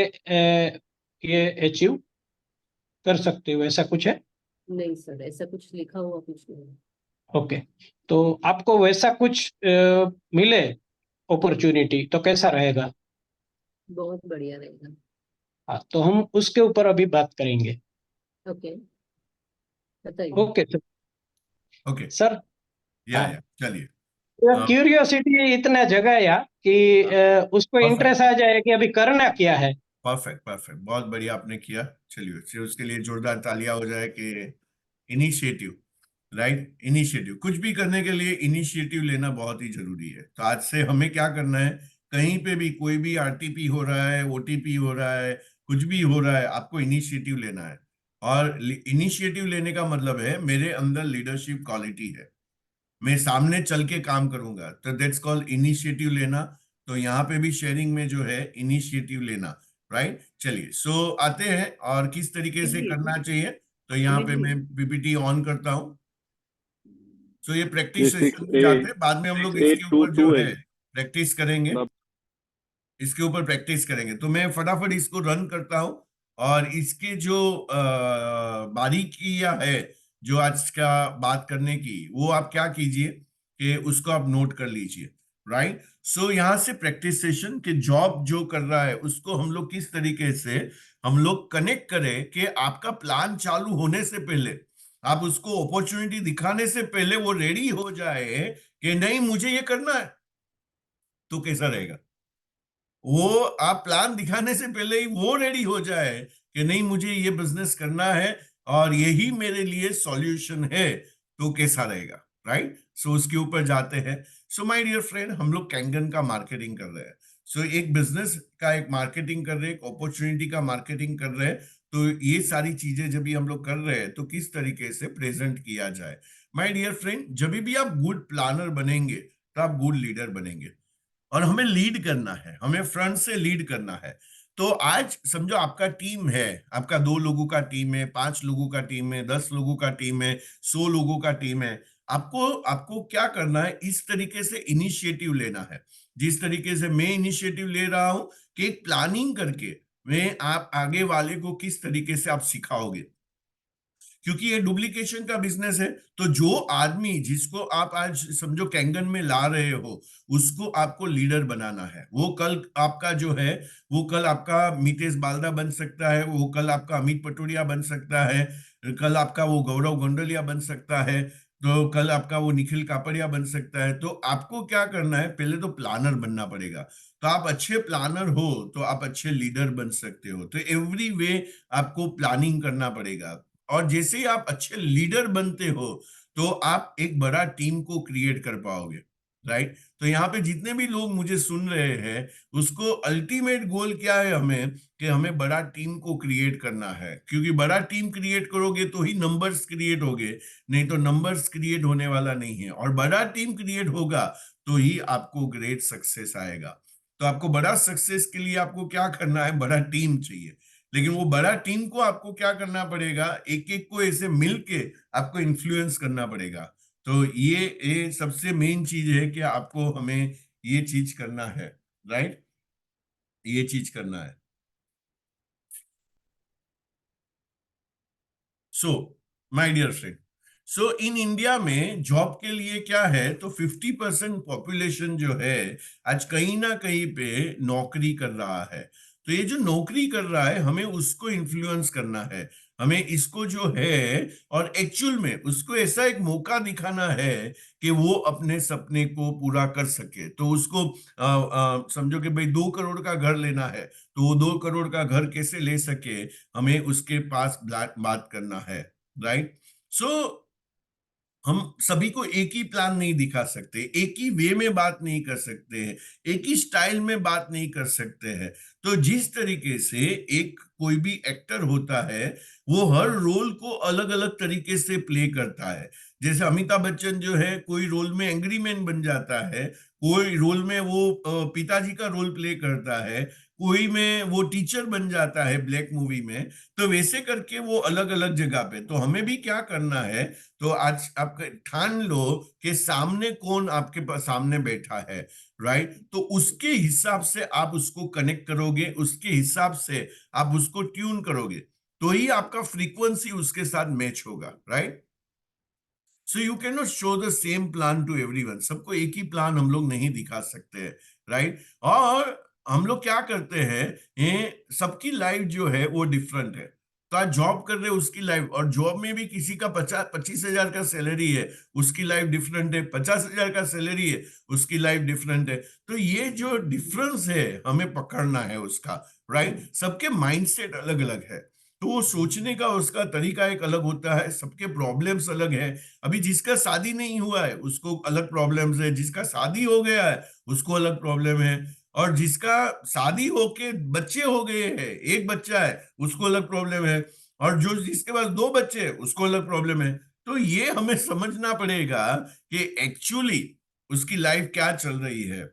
ये अचीव कर सकती हूँ, ऐसा कुछ है? नहीं सर, ऐसा कुछ लिखा हुआ कुछ नहीं है। ओके, तो आपको वैसा कुछ मिले अपॉर्चुनिटी तो कैसा रहेगा? बहुत बढ़िया रहेगा। हाँ, तो हम उसके ऊपर अभी बात करेंगे। ओके, बताइए। Okay sir. ओके। सर, हाँ, या चलिए। क्यूरियोसिटी इतना जगाया कि उसको परफेक्ट इंटरेस्ट आ जाए कि अभी करना क्या है। परफेक्ट परफेक्ट, बहुत बढ़िया आपने किया। चलिए, उसके लिए जोरदार तालियां हो जाए कि इनिशिएटिव, राइट। इनिशिएटिव, कुछ भी करने के लिए इनिशिएटिव लेना बहुत ही जरूरी है। तो आज से हमें क्या करना है, कहीं पे भी कोई भी आरटीपी हो रहा है, ओटीपी हो रहा है, कुछ भी हो रहा है, आपको इनिशिएटिव लेना है। और इनिशिएटिव लेने का मतलब है मेरे अंदर लीडरशिप क्वालिटी है, मैं सामने चल के काम करूंगा, तो दैट्स कॉल्ड इनिशिएटिव लेना। तो यहाँ पे भी शेयरिंग में जो है इनिशिएटिव लेना, राइट। चलिए, सो आते हैं और किस तरीके से करना चाहिए। तो यहाँ पे मैं पीपीटी ऑन करता हूँ। सो ये प्रैक्टिस सिक्स सेशन में ए जाते हैं, बाद में हम लोग सिक्स इसके एट टू ऊपर जो टू है एट प्रैक्टिस करेंगे, मैं इसके ऊपर प्रैक्टिस करेंगे। तो मैं फटाफट इसको रन करता हूँ, और इसके जो बारीकियां है जो आज का बात करने की, वो आप क्या कीजिए कि उसको आप नोट कर लीजिए, राइट। सो यहाँ से प्रैक्टिस सेशन के जॉब जो कर रहा है उसको हम लोग किस तरीके से हम लोग कनेक्ट करें कि आपका प्लान चालू होने से पहले, आप उसको अपॉर्चुनिटी दिखाने से पहले वो रेडी हो जाए कि नहीं मुझे ये करना है। तो कैसा रहेगा, वो आप प्लान दिखाने से पहले ही वो रेडी हो जाए कि नहीं मुझे ये बिजनेस करना है और यही मेरे लिए सॉल्यूशन है, तो कैसा रहेगा, राइट। सो उसके ऊपर जाते हैं। सो माय डियर फ्रेंड, हम लोग कैंगन का मार्केटिंग कर रहे हैं। सो एक बिजनेस का एक मार्केटिंग कर रहे हैं, एक अपॉर्चुनिटी का मार्केटिंग कर रहे हैं। तो ये सारी चीजें जब भी हम लोग कर रहे हैं तो किस तरीके से प्रेजेंट किया जाए। माय डियर फ्रेंड, जब भी आप गुड प्लानर बनेंगे तो आप गुड लीडर बनेंगे, और हमें लीड करना है, हमें फ्रंट से लीड करना है। तो आज समझो आपका टीम है, आपका 2 लोगों का टीम है, 5 लोगों का टीम है, 10 लोगों का टीम है, 100 लोगों का टीम है। आपको आपको क्या करना है, इस तरीके से इनिशिएटिव लेना है, जिस तरीके से मैं इनिशिएटिव ले रहा हूं कि एक प्लानिंग करके मैं आप आगे वाले को किस तरीके से आप सिखाओगे, क्योंकि ये डुप्लीकेशन का बिजनेस है। तो जो आदमी जिसको आप आज समझो कैंगन में ला रहे हो, उसको आपको लीडर बनाना है। वो कल आपका जो है, वो कल आपका मितेश बाल्दा बन सकता है, वो कल आपका अमित पटोडिया बन सकता है, कल आपका वो गौरव गोंडलिया बन सकता है, तो कल आपका वो निखिल कापड़िया बन सकता है। तो आपको क्या करना है, पहले तो प्लानर बनना पड़ेगा। तो आप अच्छे प्लानर हो तो आप अच्छे लीडर बन सकते हो। तो एवरी वे आपको प्लानिंग करना पड़ेगा। और जैसे ही आप अच्छे लीडर बनते हो तो आप एक बड़ा टीम को क्रिएट कर पाओगे, राइट। तो यहाँ पे जितने भी लोग मुझे सुन रहे हैं, उसको अल्टीमेट गोल क्या है, हमें कि हमें बड़ा टीम को क्रिएट करना है, क्योंकि बड़ा टीम क्रिएट करोगे तो ही नंबर्स क्रिएट होगे, नहीं तो नंबर्स क्रिएट होने वाला नहीं है। और बड़ा टीम क्रिएट होगा तो ही आपको ग्रेट सक्सेस आएगा। तो आपको बड़ा सक्सेस के लिए आपको क्या करना है, बड़ा टीम चाहिए। लेकिन वो बड़ा टीम को आपको क्या करना पड़ेगा, एक एक को ऐसे मिलके आपको इन्फ्लुएंस करना पड़ेगा। तो ये सबसे मेन चीज है कि आपको हमें ये चीज करना है, राइट, ये चीज करना है। So my dear friend, so in India में जॉब के लिए क्या है, तो 50% पॉपुलेशन जो है आज कहीं ना कहीं पे नौकरी कर रहा है। तो ये जो नौकरी कर रहा है हमें उसको इन्फ्लुएंस करना है, हमें इसको जो है और एक्चुअल में उसको ऐसा एक मौका दिखाना है कि वो अपने सपने को पूरा कर सके। तो उसको समझो कि भाई 2 करोड़ का घर लेना है, तो वो 2 करोड़ का घर कैसे ले सके, हमें उसके पास बात करना है, राइट। सो हम सभी को एक ही प्लान नहीं दिखा सकते, एक ही वे में बात नहीं कर सकते हैं, एक ही स्टाइल में बात नहीं कर सकते हैं। तो जिस तरीके से एक कोई भी एक्टर होता है वो हर रोल को अलग अलग तरीके से प्ले करता है। जैसे अमिताभ बच्चन जो है कोई रोल में एंग्री मैन बन जाता है, कोई रोल में वो पिताजी का रोल प्ले करता है, कोई में वो टीचर बन जाता है ब्लैक मूवी में। तो वैसे करके वो अलग अलग जगह पे, तो हमें भी क्या करना है, तो आज आप ठान लो कि सामने कौन आपके पास सामने बैठा है, राइट। तो उसके हिसाब से आप उसको कनेक्ट करोगे, उसके हिसाब से आप उसको ट्यून करोगे, तो ही आपका फ्रीक्वेंसी उसके साथ मैच होगा, right. So you can not show the same plan to everyone, सबको एक ही प्लान हम लोग नहीं दिखा सकते हैं, राइट। और हम लोग क्या करते हैं, सबकी लाइफ जो है वो डिफरेंट है। तो आज जॉब कर रहे हैं उसकी लाइफ, और जॉब में भी किसी का 25-25 हजार का सैलरी है, उसकी लाइफ डिफरेंट है, 50 हजार का सैलरी है, उसकी लाइफ डिफरेंट है। तो ये जो डिफरेंस है हमें पकड़ना है उसका, राइट। सबके माइंडसेट अलग अलग है, तो वो सोचने का उसका तरीका एक अलग होता है, सबके प्रॉब्लम्स अलग है। अभी जिसका शादी नहीं हुआ है उसको अलग प्रॉब्लम्स है, जिसका शादी हो गया है उसको अलग प्रॉब्लम है, और जिसका शादी होके बच्चे हो गए हैं, एक बच्चा है, उसको अलग प्रॉब्लम है, और जो जिसके पास 2 बच्चे हैं उसको अलग प्रॉब्लम है। तो ये हमें समझना पड़ेगा कि एक्चुअली उसकी लाइफ क्या चल रही है,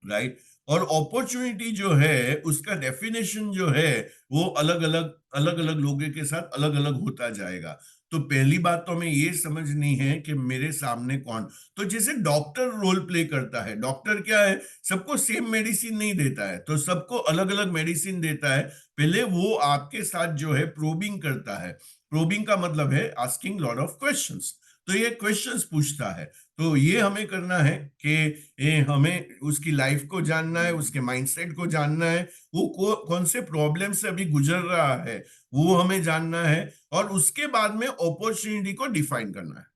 राइट। और अपॉर्चुनिटी जो है उसका डेफिनेशन जो है वो अलग अलग लोगों के साथ अलग अलग होता जाएगा। तो पहली बात तो हमें ये समझनी है कि मेरे सामने कौन, तो जैसे डॉक्टर रोल प्ले करता है, डॉक्टर क्या है, सबको सेम मेडिसिन नहीं देता है, तो सबको अलग अलग मेडिसिन देता है। पहले वो आपके साथ जो है प्रोबिंग करता है, प्रोबिंग का मतलब है आस्किंग लॉट ऑफ क्वेश्चंस, तो ये क्वेश्चंस पूछता है। तो ये हमें करना है कि हमें उसकी लाइफ को जानना है, उसके माइंडसेट को जानना है, वो कौन से प्रॉब्लम से अभी गुजर रहा है वो हमें जानना है, और उसके बाद में अपॉर्चुनिटी को डिफाइन करना है।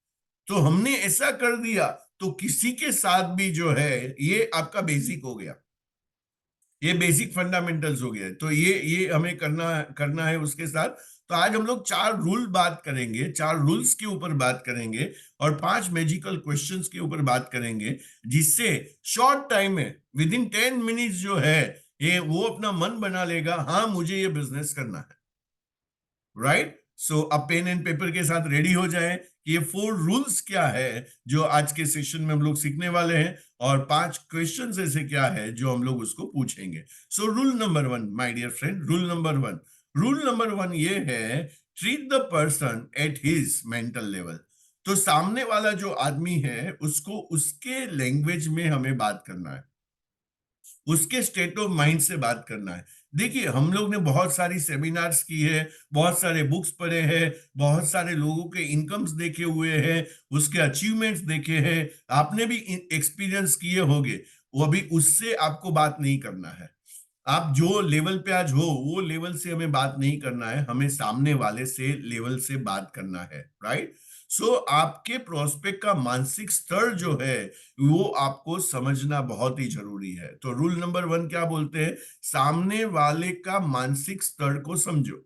तो हमने ऐसा कर दिया तो किसी के साथ भी जो है ये आपका बेसिक हो गया, ये बेसिक फंडामेंटल्स हो गया। तो ये हमें करना करना है उसके साथ। तो आज हम लोग 4 रूल बात करेंगे, 4 रूल्स के ऊपर बात करेंगे, और 5 मैजिकल क्वेश्चंस के ऊपर बात करेंगे, जिससे शॉर्ट टाइम में विद इन 10 मिनट्स जो है ये वो अपना मन बना लेगा, हाँ मुझे ये बिजनेस करना है, राइट। सो अब पेन एंड पेपर के साथ रेडी हो जाए कि ये 4 रूल्स क्या है जो आज के सेशन में हम लोग सीखने वाले हैं, और 5 क्वेश्चंस ऐसे क्या है जो हम लोग उसको पूछेंगे। So rule number 1 my dear friend, rule number 1 ये है, treat the person at his mental level. तो सामने वाला जो आदमी है उसको उसके लैंग्वेज में हमें बात करना है, उसके स्टेट ऑफ माइंड से बात करना है। देखिए हम लोग ने बहुत सारी सेमिनार्स की है, बहुत सारे बुक्स पढ़े हैं, बहुत सारे लोगों के इनकम्स देखे हुए हैं, उसके अचीवमेंट्स देखे हैं, आपने भी एक्सपीरियंस किए होंगे। वो अभी उससे आपको बात नहीं करना है, आप जो लेवल पे आज हो वो लेवल से हमें बात नहीं करना है, हमें सामने वाले से लेवल से बात करना है, राइट। सो आपके प्रोस्पेक्ट का मानसिक स्तर जो है वो आपको समझना बहुत ही जरूरी है। तो रूल नंबर 1 क्या बोलते हैं, सामने वाले का मानसिक स्तर को समझो,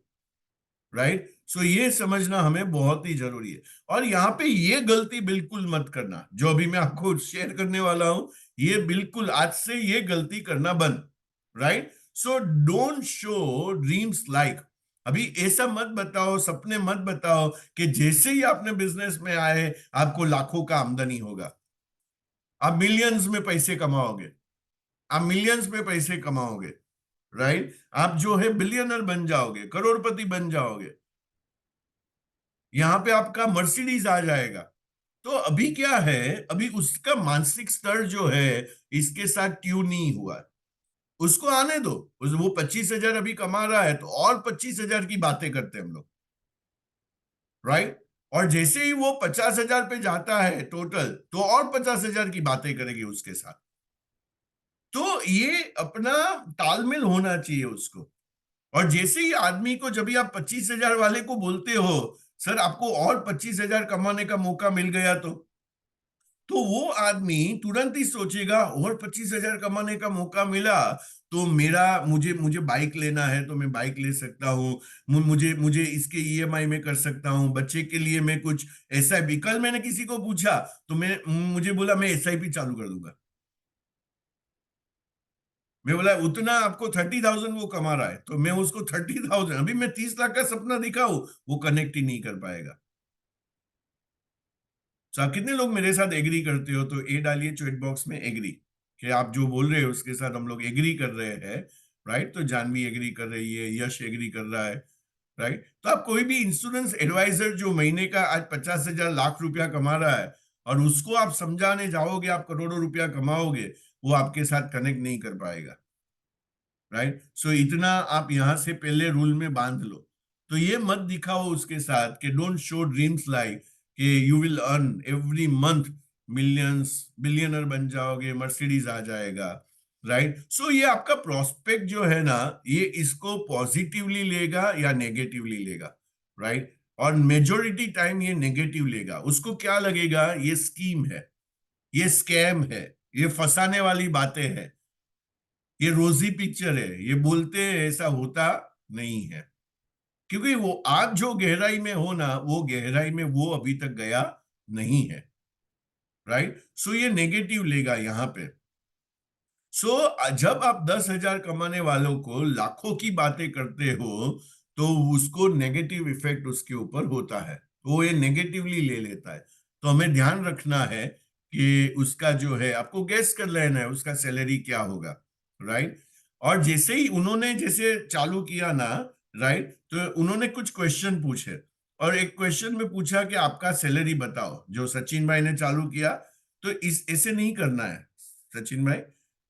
राइट। सो ये समझना हमें बहुत ही जरूरी है। और यहाँ पे ये गलती बिल्कुल मत करना जो अभी मैं आपको शेयर करने वाला हूं, ये बिल्कुल आज से ये गलती करना बंद, right. So don't show dreams like, अभी ऐसा मत बताओ, सपने मत बताओ कि जैसे ही आपने बिजनेस में आए आपको लाखों का आमदनी होगा, आप मिलियंस में पैसे कमाओगे, आप मिलियंस में पैसे कमाओगे, राइट। आप जो है बिलियनर बन जाओगे, करोड़पति बन जाओगे, यहां पे आपका मर्सिडीज आ जाएगा। तो अभी क्या है, अभी उसका मानसिक स्तर जो है इसके साथ ट्यून नहीं हुआ है, उसको आने दो। वो 25 हजार अभी कमा रहा है तो और 25 हजार की बातें करते हैं हम लोग, राइट। और जैसे ही वो 50 हजार पे जाता है टोटल, तो और 50 हजार की बातें करेगी उसके साथ। तो ये अपना तालमेल होना चाहिए उसको। और जैसे ही आदमी को, जब भी आप 25,000 वाले को बोलते हो सर आपको और 25,000 कमाने का मौका मिल गया, तो वो आदमी तुरंत ही सोचेगा और 25,000 कमाने का मौका मिला तो मेरा मुझे मुझे बाइक लेना है तो मैं बाइक ले सकता हूँ, मुझे मुझे इसके ईएमआई में कर सकता हूँ, बच्चे के लिए मैं कुछ एसआईपी। कल मैंने किसी को पूछा तो मुझे बोला मैं एसआईपी चालू कर दूंगा। मैं बोला उतना आपको 30,000 वो कमा रहा है तो मैं उसको 30,000, अभी मैं 30 लाख का सपना दिखाऊं, वो कनेक्ट ही नहीं कर पाएगा। कितने लोग मेरे साथ एग्री करते हो? तो ए डालिए चैट बॉक्स में एग्री, कि आप जो बोल रहे हो उसके साथ हम लोग एग्री कर रहे हैं। राइट, तो जानवी एग्री कर रही है, यश एग्री कर रहा है। राइट, तो आप कोई भी इंश्योरेंस एडवाइजर जो महीने का आज 50,000 लाख रुपया कमा रहा है और उसको आप समझाने जाओगे आप करोड़ों रुपया कमाओगे, वो आपके साथ कनेक्ट नहीं कर पाएगा। राइट, सो इतना आप यहां से पहले रूल में बांध लो। तो ये मत दिखाओ उसके साथ कि डोंट शो ड्रीम्स लाइक कि you will earn every month millions, billionaire बन जाओगे, मर्सिडीज आ जाएगा। राइट, सो ये आपका प्रोस्पेक्ट जो है ना, ये इसको पॉजिटिवली लेगा या नेगेटिवली लेगा। राइट, और मेजोरिटी टाइम ये नेगेटिव लेगा। उसको क्या लगेगा, ये स्कीम है, ये स्कैम है, ये फंसाने वाली बातें हैं, ये रोजी पिक्चर है, ये बोलते हैं, ऐसा होता नहीं है। क्योंकि वो आप जो गहराई में हो ना, वो गहराई में वो अभी तक गया नहीं है। राइट, सो ये नेगेटिव लेगा यहां पे। सो जब आप 10,000 कमाने वालों को लाखों की बातें करते हो तो उसको नेगेटिव इफेक्ट उसके ऊपर होता है, तो वो ये नेगेटिवली ले लेता है। तो हमें ध्यान रखना है कि उसका जो है, आपको गैस कर लेना है उसका सैलरी क्या होगा। राइट, और जैसे ही उन्होंने जैसे चालू किया ना, राइट, तो उन्होंने कुछ क्वेश्चन पूछे और एक क्वेश्चन में पूछा कि आपका सैलरी बताओ, जो सचिन भाई ने चालू किया। तो इस ऐसे नहीं करना है सचिन भाई।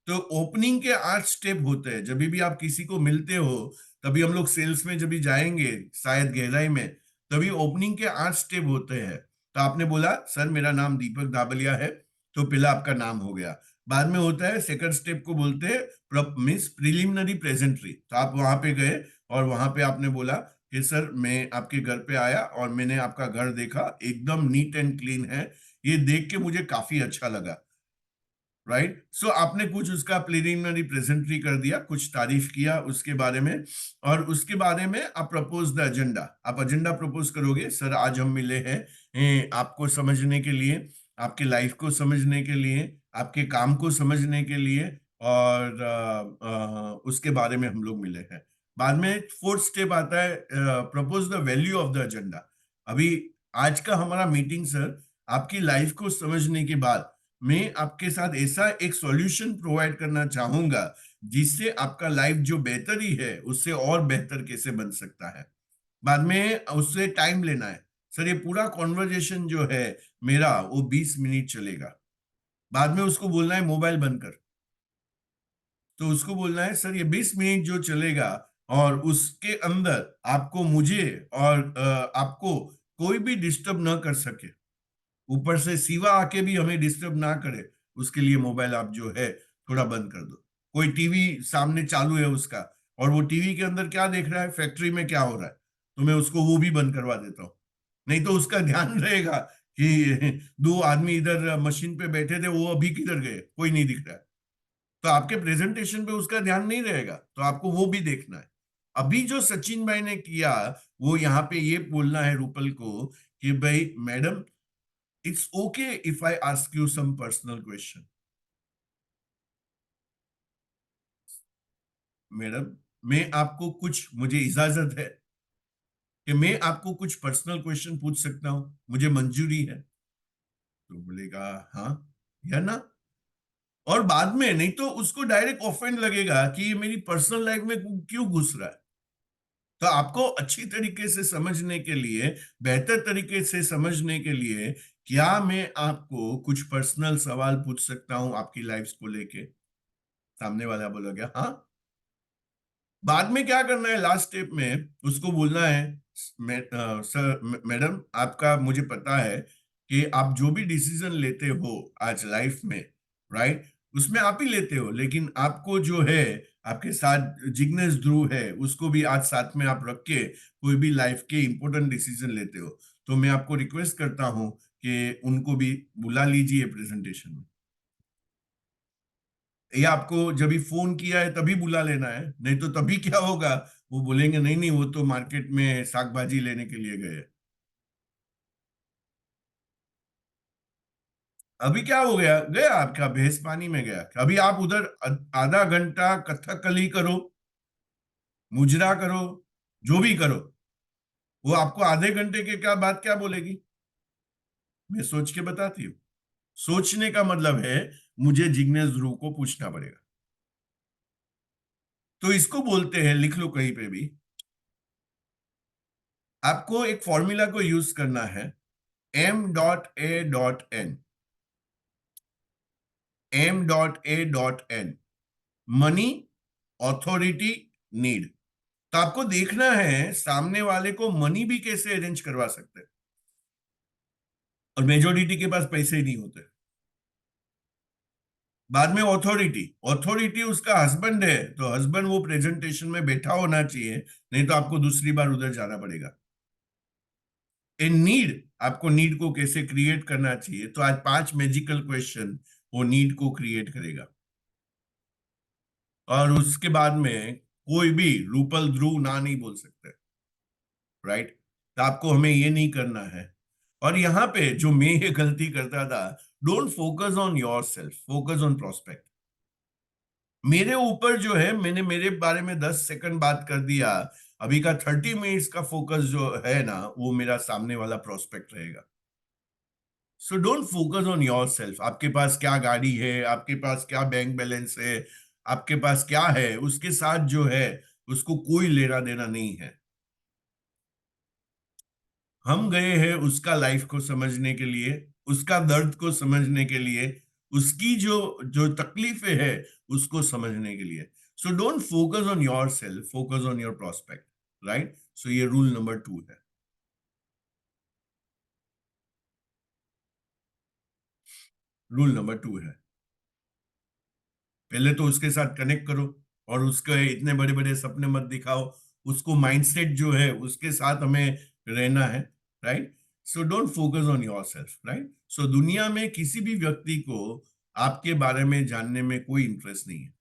तो ओपनिंग के 8 स्टेप होते हैं। जब भी आप किसी को मिलते हो, तभी हम लोग सेल्स में जब भी जाएंगे शायद गहराई में, तभी ओपनिंग के 8 स्टेप होते हैं। तो आपने बोला सर मेरा नाम दीपक दाबलिया है, तो पहला आपका नाम हो गया। बाद में होता है सेकंड स्टेप को बोलते हैं मीन्स प्रिलिमिनरी प्रेजेंटरी। तो आप वहां पे गए और वहां पे आपने बोला कि सर मैं आपके घर पे आया और मैंने आपका घर देखा, एकदम नीट एंड क्लीन है, ये देख के मुझे काफी अच्छा लगा। राइट, सो आपने कुछ उसका प्रिलिमिनरी प्रेजेंटरी कर दिया, कुछ तारीफ किया उसके बारे में, और उसके बारे में आप प्रपोज द एजेंडा। आप एजेंडा प्रपोज करोगे, सर आज हम मिले हैं आपको समझने के लिए, आपके लाइफ को समझने के लिए, आपके काम को समझने के लिए, और उसके बारे में हम लोग मिले हैं। बाद में फोर्थ स्टेप आता है propose the value of the agenda. अभी आज का हमारा मीटिंग सर आपकी लाइफ को समझने के बाद मैं आपके साथ ऐसा एक सॉल्यूशन प्रोवाइड करना चाहूंगा जिससे आपका लाइफ जो बेहतरी है उससे और बेहतर कैसे बन सकता है। बाद में उससे टाइम लेना है, सर ये पूरा कॉन्वर्जेशन जो है मेरा वो 20 मिनट चलेगा। बाद में उसको बोलना है मोबाइल बंद कर। तो उसको बोलना है सर ये 20 मिनट जो चलेगा और उसके अंदर आपको मुझे और आपको कोई भी डिस्टर्ब ना कर सके, ऊपर से सिवा आके भी हमें डिस्टर्ब ना करे, उसके लिए मोबाइल आप जो है थोड़ा बंद कर दो। कोई टीवी सामने चालू है उसका और वो टीवी के अंदर क्या देख रहा है, फैक्ट्री में क्या हो रहा है, तो मैं उसको वो भी बंद करवा देता हूँ। नहीं तो उसका ध्यान रहेगा कि दो आदमी इधर मशीन पे बैठे थे, वो अभी किधर गए, कोई नहीं दिख रहा है। तो आपके प्रेजेंटेशन पे उसका ध्यान नहीं रहेगा, तो आपको वो भी देखना है। अभी जो सचिन भाई ने किया, वो यहाँ पे ये बोलना है रूपल को कि भाई madam it's okay if I ask you some personal question. Madam मैं आपको कुछ, मुझे इजाजत है कि मैं आपको कुछ पर्सनल क्वेश्चन पूछ सकता हूं, मुझे मंजूरी है? तो बोलेगा हाँ या ना। और बाद में नहीं तो उसको डायरेक्ट ऑफेंड लगेगा कि ये मेरी पर्सनल लाइफ में क्यों घुस रहा है। तो आपको अच्छी तरीके से समझने के लिए, बेहतर तरीके से समझने के लिए, क्या मैं आपको कुछ पर्सनल सवाल पूछ सकता हूं आपकी लाइफ को लेके? सामने वाला बोलोगे हाँ। बाद में क्या करना है, लास्ट स्टेप में उसको बोलना है सर मैडम आपका मुझे पता है कि आप जो भी डिसीजन लेते हो आज लाइफ में, राइट, उसमें आप ही लेते हो, लेकिन आपको जो है आपके साथ जिग्नेश ध्रुव है, उसको भी आज साथ में आप रख के कोई भी लाइफ के इंपॉर्टेंट डिसीजन लेते हो, तो मैं आपको रिक्वेस्ट करता हूं कि उनको भी बुला लीजिए प्रेजेंटेशन में। या आपको जब भी फोन किया है तभी बुला लेना है, नहीं तो तभी क्या होगा, वो बोलेंगे नहीं नहीं वो तो मार्केट में साग भाजी लेने के लिए गए। अभी क्या हो गया, गया आपका भैंस पानी में गया। अभी आप उधर आधा घंटा कथकली करो, मुजरा करो, जो भी करो, वो आपको आधे घंटे के क्या बाद क्या बोलेगी, मैं सोच के बताती हूँ। सोचने का मतलब है मुझे जिग्नेश ध्रुव को पूछना पड़ेगा। तो इसको बोलते हैं, लिख लो कहीं पे भी, आपको एक फॉर्मूला को यूज करना है, m.a.n, m.a.n, money, authority, need. तो आपको देखना है सामने वाले को मनी भी कैसे अरेंज करवा सकते हैं, और मेजोरिटी के पास पैसे ही नहीं होते। बाद में ऑथोरिटी, ऑथोरिटी उसका हस्बैंड है तो हस्बैंड वो प्रेजेंटेशन में बैठा होना चाहिए, नहीं तो आपको दूसरी बार उधर जाना पड़ेगा। ए नीड, आपको नीड को कैसे क्रिएट करना चाहिए, तो आज 5 मैजिकल क्वेश्चन वो नीड को क्रिएट करेगा। और उसके बाद में कोई भी रूपल ध्रुव ना नहीं बोल सकते, राइट। तो आपको हमें ये नहीं करना है। और यहाँ पे जो मैं ये गलती करता था, don't focus on yourself, focus on prospect. मेरे ऊपर जो है, मैंने मेरे बारे में 10 सेकंड बात कर दिया, अभी का 30 मिनट्स का फोकस जो है ना, वो मेरा सामने वाला प्रोस्पेक्ट रहेगा। सो don't focus on your self. आपके पास क्या गाड़ी है, आपके पास क्या बैंक बैलेंस है, आपके पास क्या है, उसके साथ जो है उसको कोई लेना देना नहीं है। हम गए हैं उसका लाइफ को समझने के लिए, उसका दर्द को समझने के लिए, उसकी जो जो तकलीफें है उसको समझने के लिए। So don't focus on yourself, focus on your prospect, right. So ये रूल नंबर 2 है। रूल नंबर 2 है, पहले तो उसके साथ कनेक्ट करो, और उसके इतने बड़े बड़े सपने मत दिखाओ, उसको माइंडसेट जो है उसके साथ हमें रहना है, right. So don't focus on yourself, right. So दुनिया में किसी भी व्यक्ति को आपके बारे में जानने में कोई इंटरेस्ट नहीं है।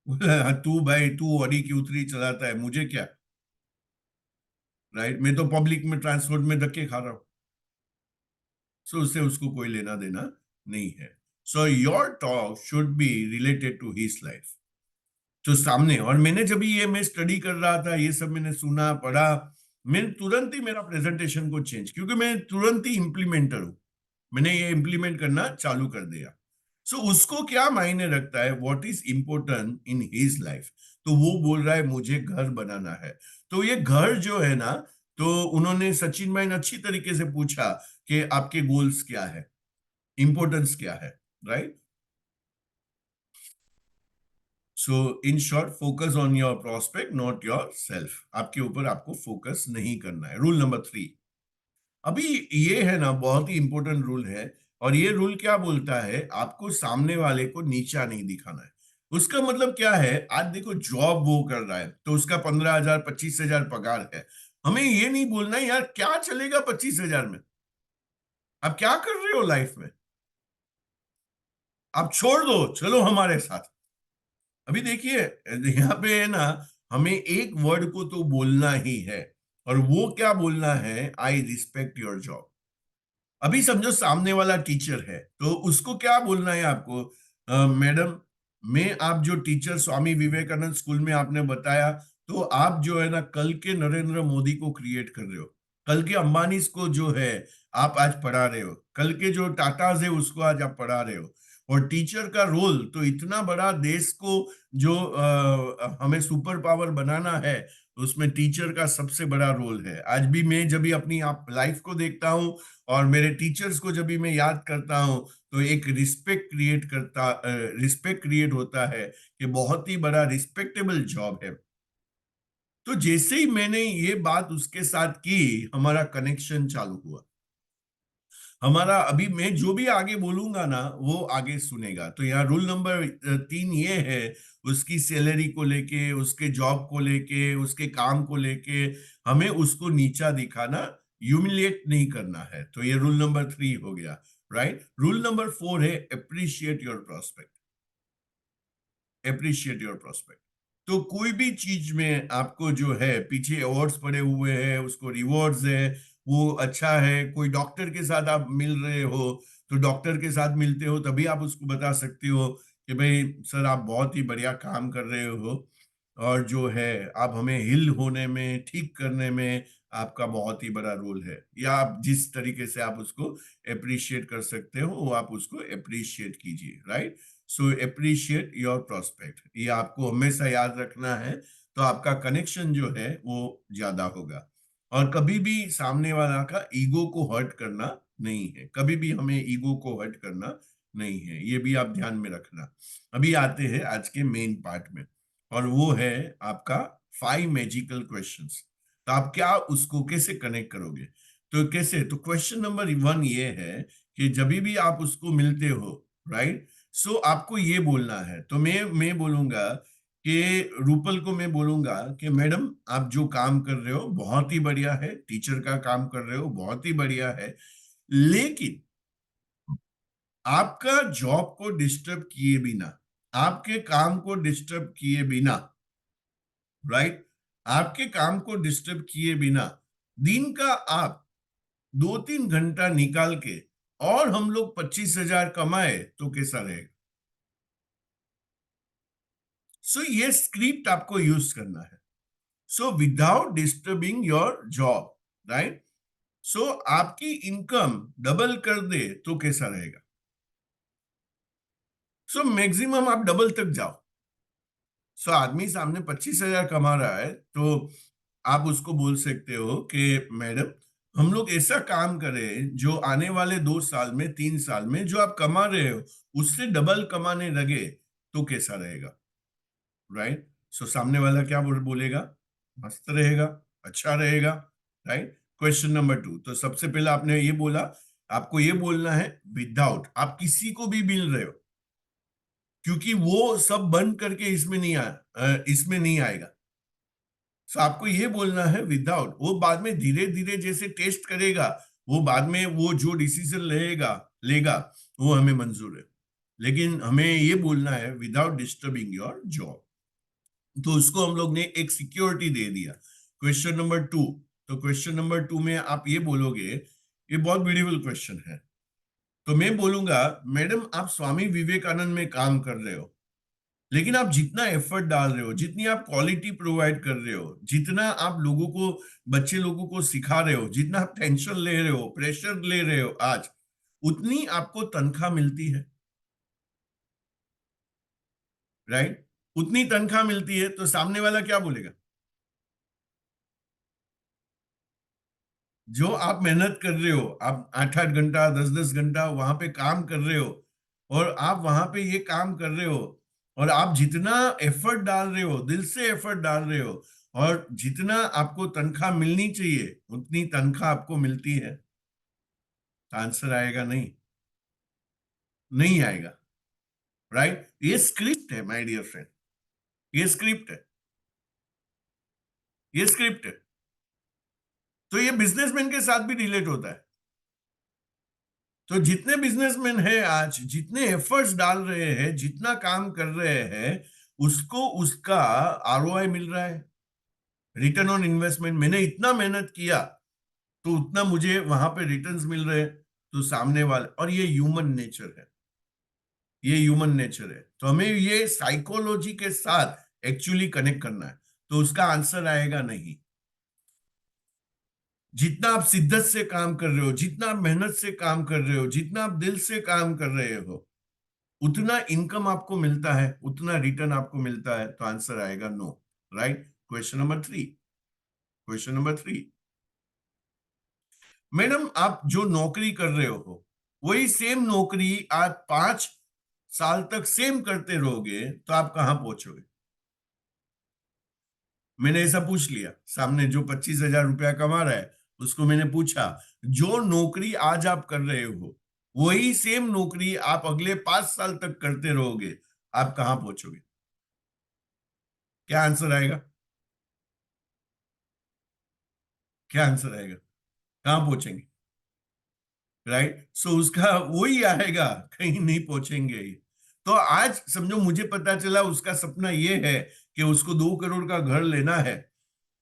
बोला, तू भाई तू ऑडी Q3 चलाता है, मुझे क्या, राइट। मैं तो पब्लिक में ट्रांसपोर्ट में धक्के खा रहा हूं। सो उससे उसको कोई लेना देना नहीं है। So your talk should be related to his life, जो सामने। और मैंने जब ये मैं स्टडी कर रहा था, ये सब मैंने सुना पढ़ा, मैं तुरंत ही मेरा प्रेजेंटेशन को चेंज, क्योंकि मैं तुरंत ही इम्प्लीमेंटर हूं, मैंने ये इम्प्लीमेंट करना चालू कर दिया। सो उसको क्या मायने रखता है, what is important in his life, तो वो बोल रहा है मुझे घर बनाना है। तो ये घर जो है ना, तो उन्होंने सचिन भाई ने अच्छी तरीके से पूछा कि आपके गोल्स क्या है, इंपॉर्टेंस क्या है, right. So in short, focus on your prospect not your self. आपके ऊपर आपको फोकस नहीं करना है। रूल नंबर 3, अभी ये है ना बहुत ही इंपॉर्टेंट रूल है। और ये रूल क्या बोलता है, आपको सामने वाले को नीचा नहीं दिखाना है। उसका मतलब क्या है, आज देखो जॉब वो कर रहा है तो उसका 15,000 25,000 पगार है, हमें ये नहीं बोलना है यार क्या चलेगा 25,000 में, आप क्या कर रहे हो लाइफ में, आप छोड़ दो, चलो हमारे साथ। अभी देखिए यहाँ पे है ना, हमें एक वर्ड को तो बोलना ही है, और वो क्या बोलना है, आई रिस्पेक्ट योर जॉब। अभी समझो सामने वाला टीचर है, तो उसको क्या बोलना है आपको, मैडम मैं आप जो टीचर स्वामी विवेकानंद स्कूल में आपने बताया, तो आप जो है ना कल के नरेंद्र मोदी को क्रिएट कर रहे हो, कल के अंबानी को जो है आप आज पढ़ा रहे हो, कल के जो टाटाज है उसको आज आप पढ़ा रहे हो। और टीचर का रोल तो इतना बड़ा, देश को जो हमें सुपर पावर बनाना है, उसमें टीचर का सबसे बड़ा रोल है। आज भी मैं जब भी अपनी आप लाइफ को देखता हूँ और मेरे टीचर्स को जब भी मैं याद करता हूँ, तो एक रिस्पेक्ट क्रिएट होता है कि बहुत ही बड़ा रिस्पेक्टेबल जॉब है। तो जैसे ही मैंने ये बात उसके साथ की, हमारा कनेक्शन चालू हुआ। हमारा अभी मैं जो भी आगे बोलूंगा ना वो आगे सुनेगा। तो यहाँ रूल नंबर 3 ये है, उसकी सैलरी को लेके, उसके जॉब को लेके, उसके काम को लेके हमें उसको नीचा दिखाना, ह्यूमिलिएट नहीं करना है। तो ये रूल नंबर 3 हो गया, राइट। रूल नंबर 4 है appreciate your prospect. Appreciate your prospect. तो कोई भी चीज में आपको जो है पीछे अवार्ड्स पड़े हुए हैं, उसको रिवॉर्ड्स है, वो अच्छा है। कोई डॉक्टर के साथ आप मिल रहे हो, तो डॉक्टर के साथ मिलते हो तभी आप उसको बता सकते हो कि भाई सर आप बहुत ही बढ़िया काम कर रहे हो, और जो है आप हमें हिल होने में, ठीक करने में आपका बहुत ही बड़ा रोल है। या आप जिस तरीके से आप उसको अप्रिशिएट कर सकते हो वो आप उसको अप्रिशिएट कीजिए, right. So appreciate your prospect, ये आपको हमेशा याद रखना है। तो आपका कनेक्शन जो है वो ज्यादा होगा। और कभी भी सामने वाला का ईगो को हर्ट करना नहीं है, कभी भी हमें ईगो को हर्ट करना नहीं है, ये भी आप ध्यान में रखना। अभी आते हैं आज के मेन पार्ट में, और वो है आपका 5 मैजिकल क्वेश्चंस। तो आप क्या उसको कैसे कनेक्ट करोगे? तो कैसे, तो क्वेश्चन नंबर 1 ये है कि जब भी आप उसको मिलते हो, राइट, सो आपको ये बोलना है। तो मैं बोलूंगा कि रूपल को मैं बोलूंगा कि मैडम आप जो काम कर रहे हो बहुत ही बढ़िया है, टीचर का काम कर रहे हो बहुत ही बढ़िया है, लेकिन आपका जॉब को डिस्टर्ब किए बिना, आपके काम को डिस्टर्ब किए बिना, राइट, आपके काम को डिस्टर्ब किए बिना दिन का आप 2-3 घंटा निकाल के और हम लोग 25,000 कमाए तो कैसा रहेगा? सो ये स्क्रिप्ट आपको यूज करना है। So without disturbing your job, right, so आपकी इनकम डबल कर दे तो कैसा रहेगा? सो मैक्सिमम आप डबल तक जाओ। सो आदमी सामने 25,000 कमा रहा है तो आप उसको बोल सकते हो कि मैडम हम लोग ऐसा काम करें जो आने वाले 2 साल में, 3 साल में जो आप कमा रहे हो उससे डबल कमाने लगे तो कैसा रहेगा, राइट। सो सामने वाला क्या बोलेगा? मस्त रहेगा, अच्छा रहेगा, राइट। क्वेश्चन नंबर 2, तो सबसे पहले आपने ये बोला, आपको ये बोलना है विदाउट, आप किसी को भी मिल रहे हो, क्योंकि वो सब बंद करके इसमें नहीं आएगा। सो आपको ये बोलना है विदाउट। वो बाद में धीरे धीरे जैसे टेस्ट करेगा, वो बाद में वो जो डिसीजन लेगा वो हमें मंजूर है, लेकिन हमें ये बोलना है विदाउट डिस्टर्बिंग योर जॉब। तो उसको हम लोग ने एक सिक्योरिटी दे दिया। क्वेश्चन नंबर 2, तो क्वेश्चन नंबर 2 में आप ये बोलोगे, ये बहुत ब्यूटीफुल क्वेश्चन है। तो मैं बोलूंगा मैडम आप स्वामी विवेकानंद में काम कर रहे हो, लेकिन आप जितना एफर्ट डाल रहे हो, जितनी आप क्वालिटी प्रोवाइड कर रहे हो, जितना आप लोगों को, बच्चे लोगों को सिखा रहे हो, जितना आप टेंशन ले रहे हो, प्रेशर ले रहे हो आज, उतनी आपको तनख्वाह मिलती है, राइट। उतनी तनख्वाह मिलती है तो सामने वाला क्या बोलेगा? जो आप मेहनत कर रहे हो, आप 8-8 घंटा, 10-10 घंटा वहां पे काम कर रहे हो, और आप वहां पे ये काम कर रहे हो, और आप जितना एफर्ट डाल रहे हो, दिल से एफर्ट डाल रहे हो, और जितना आपको तनख्वाह मिलनी चाहिए उतनी तनख्वाह आपको मिलती है, आंसर आएगा नहीं? नहीं आएगा, राइट। ये स्क्रिप्ट है माय डियर फ्रेंड, ये स्क्रिप्ट है, ये स्क्रिप्ट है। तो ये बिजनेसमैन के साथ भी रिलेट होता है। तो जितने बिजनेसमैन हैं आज, जितने एफर्ट्स डाल रहे हैं, जितना काम कर रहे हैं, उसको उसका आरओआई मिल रहा है, रिटर्न ऑन इन्वेस्टमेंट। मैंने इतना मेहनत किया तो उतना मुझे वहां पे रिटर्न्स मिल रहे हैं। तो सामने वाले, और ये ह्यूमन नेचर है, ये ह्यूमन नेचर है। तो हमें ये साइकोलॉजी के साथ एक्चुअली कनेक्ट करना है। तो उसका आंसर आएगा नहीं। जितना आप शिद्दत से काम कर रहे हो, जितना आप मेहनत से काम कर रहे हो, जितना आप दिल से काम कर रहे हो, उतना इनकम आपको मिलता है, उतना रिटर्न आपको मिलता है, तो आंसर आएगा no, right. Question number 3, question number 3, madam आप जो नौकरी कर रहे हो वही सेम नौकरी आज 5 साल तक सेम करते रहोगे तो आप कहां पहुंचोगे? मैंने ऐसा पूछ लिया, सामने जो 25,000 रुपया कमा रहा है उसको मैंने पूछा, जो नौकरी आज आप कर रहे हो वही सेम नौकरी आप अगले 5 साल तक करते रहोगे, आप कहां पहुंचोगे? क्या आंसर आएगा? क्या आंसर आएगा? कहां पहुंचेंगे? राइट, सो उसका वही आएगा, कहीं नहीं पहुंचेंगे। तो आज समझो मुझे पता चला उसका सपना ये है कि उसको 2 करोड़ का घर लेना है।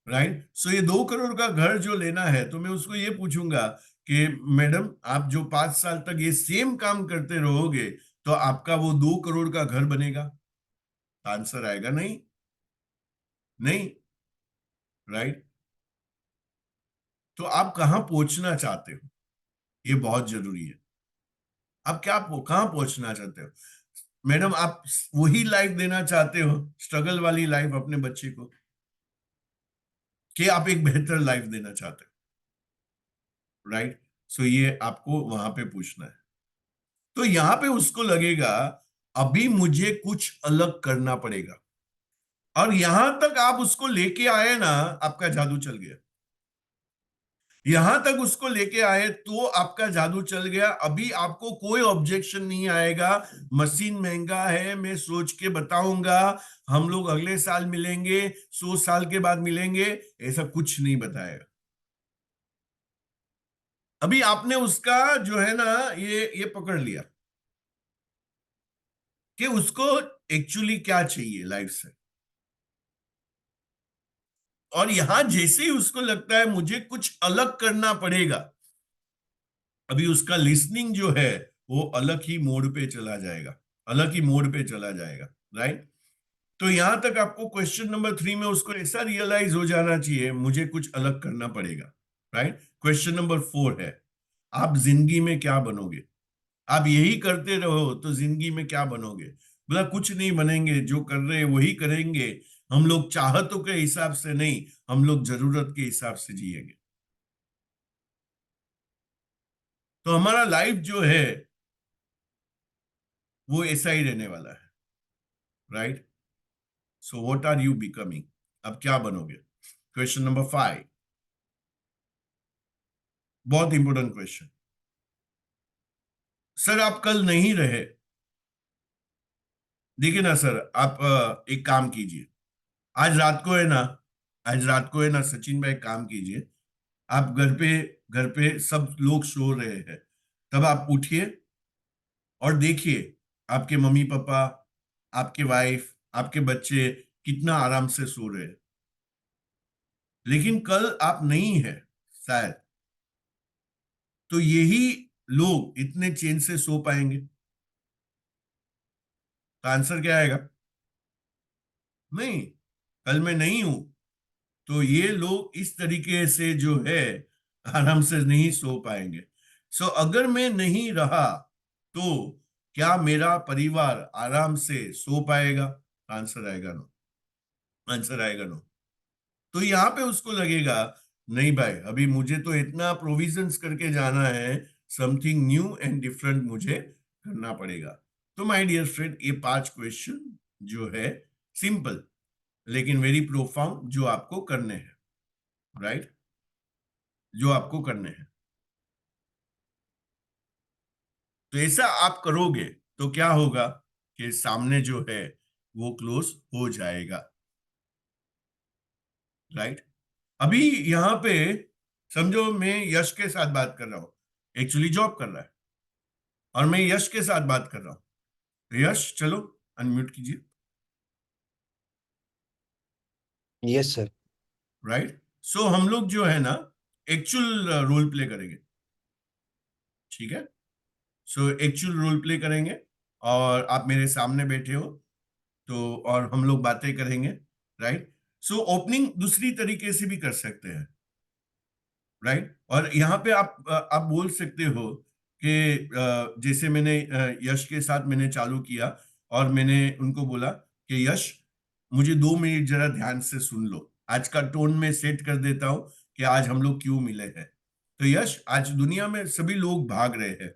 राइट, सो ये 2 करोड़ का घर जो लेना है, तो मैं उसको ये पूछूंगा कि मैडम आप जो 5 साल तक ये सेम काम करते रहोगे तो आपका वो 2 करोड़ का घर बनेगा? आंसर आएगा नहीं, नहीं। राइट, तो आप कहां पहुंचना चाहते हो, ये बहुत जरूरी है। आप कहां पहुंचना चाहते हो? मैडम आप वही लाइफ देना चाहते हो, स्ट्रगल वाली लाइफ अपने बच्चे को, कि आप एक बेहतर लाइफ देना चाहते हो? राइट, सो ये आपको वहां पे पूछना है। तो यहां पे उसको लगेगा अभी मुझे कुछ अलग करना पड़ेगा, और यहां तक आप उसको लेके आए ना, आपका जादू चल गया। यहां तक उसको लेके आए तो आपका जादू चल गया। अभी आपको कोई ऑब्जेक्शन नहीं आएगा, मशीन महंगा है, मैं सोच के बताऊंगा, हम लोग अगले साल मिलेंगे, 100 साल के बाद मिलेंगे, ऐसा कुछ नहीं बताएगा। अभी आपने उसका जो है ना ये पकड़ लिया कि उसको एक्चुअली क्या चाहिए लाइफ से। और यहां जैसे ही उसको लगता है मुझे कुछ अलग करना पड़ेगा, अभी उसका लिसनिंग जो है वो अलग ही मोड पे चला जाएगा, अलग ही मोड पे चला जाएगा। राइट, तो यहां तक आपको क्वेश्चन नंबर 3 में उसको ऐसा रियलाइज हो जाना चाहिए मुझे कुछ अलग करना पड़ेगा। राइट, क्वेश्चन नंबर 4 है, आप जिंदगी में क्या बनोगे? आप यही करते रहो तो जिंदगी में क्या बनोगे? बोला कुछ नहीं बनेंगे, जो कर रहे हैं वही करेंगे, हम लोग चाहतों के हिसाब से नहीं, हम लोग जरूरत के हिसाब से जिएंगे। तो हमारा लाइफ जो है वो ऐसा ही रहने वाला है। Right, so what are you becoming? अब क्या बनोगे? क्वेश्चन नंबर 5, बहुत इंपॉर्टेंट क्वेश्चन। सर आप कल नहीं रहे। देखिए ना सर, आप एक काम कीजिए, आज रात को है ना, आज रात को है ना सचिन भाई, काम कीजिए, आप घर पे सब लोग सो रहे हैं, तब आप उठिए और देखिए आपके मम्मी पापा, आपके वाइफ, आपके बच्चे कितना आराम से सो रहे हैं। लेकिन कल आप नहीं है शायद, तो यही लोग इतने चैन से सो पाएंगे? तो आंसर क्या आएगा? नहीं, कल मैं नहीं हूं तो ये लोग इस तरीके से जो है आराम से नहीं सो पाएंगे। सो अगर मैं नहीं रहा तो क्या मेरा परिवार आराम से सो पाएगा? आंसर आएगा नो, आंसर आएगा नो। तो यहाँ पे उसको लगेगा नहीं भाई, अभी मुझे तो इतना प्रोविजंस करके जाना है, समथिंग न्यू एंड डिफरेंट मुझे करना पड़ेगा। तो माय डियर फ्रेंड, ये 5 क्वेश्चन जो है सिंपल लेकिन वेरी प्रोफाउंड, जो आपको करने हैं। राइट, जो आपको करने हैं, तो ऐसा आप करोगे तो क्या होगा कि सामने जो है वो क्लोज हो जाएगा। राइट, अभी यहां पे समझो मैं यश के साथ बात कर रहा हूं, एक्चुअली जॉब कर रहा है, और मैं यश के साथ बात कर रहा हूं। यश चलो अनम्यूट कीजिए। Yes sir. राइट, सो हम लोग जो है ना एक्चुअल रोल प्ले करेंगे। ठीक है, सो एक्चुअल रोल प्ले करेंगे और आप मेरे सामने बैठे हो, तो और हम लोग बातें करेंगे। राइट, सो ओपनिंग दूसरी तरीके से भी कर सकते हैं। राइट, और यहाँ पे आप बोल सकते हो कि जैसे मैंने यश के साथ मैंने चालू किया और मैंने उनको बोला कि यश मुझे 2 मिनट जरा ध्यान से सुन लो, आज का टोन में सेट कर देता हूं कि आज हम लोग क्यों मिले हैं। तो यश, आज दुनिया में सभी लोग भाग रहे हैं,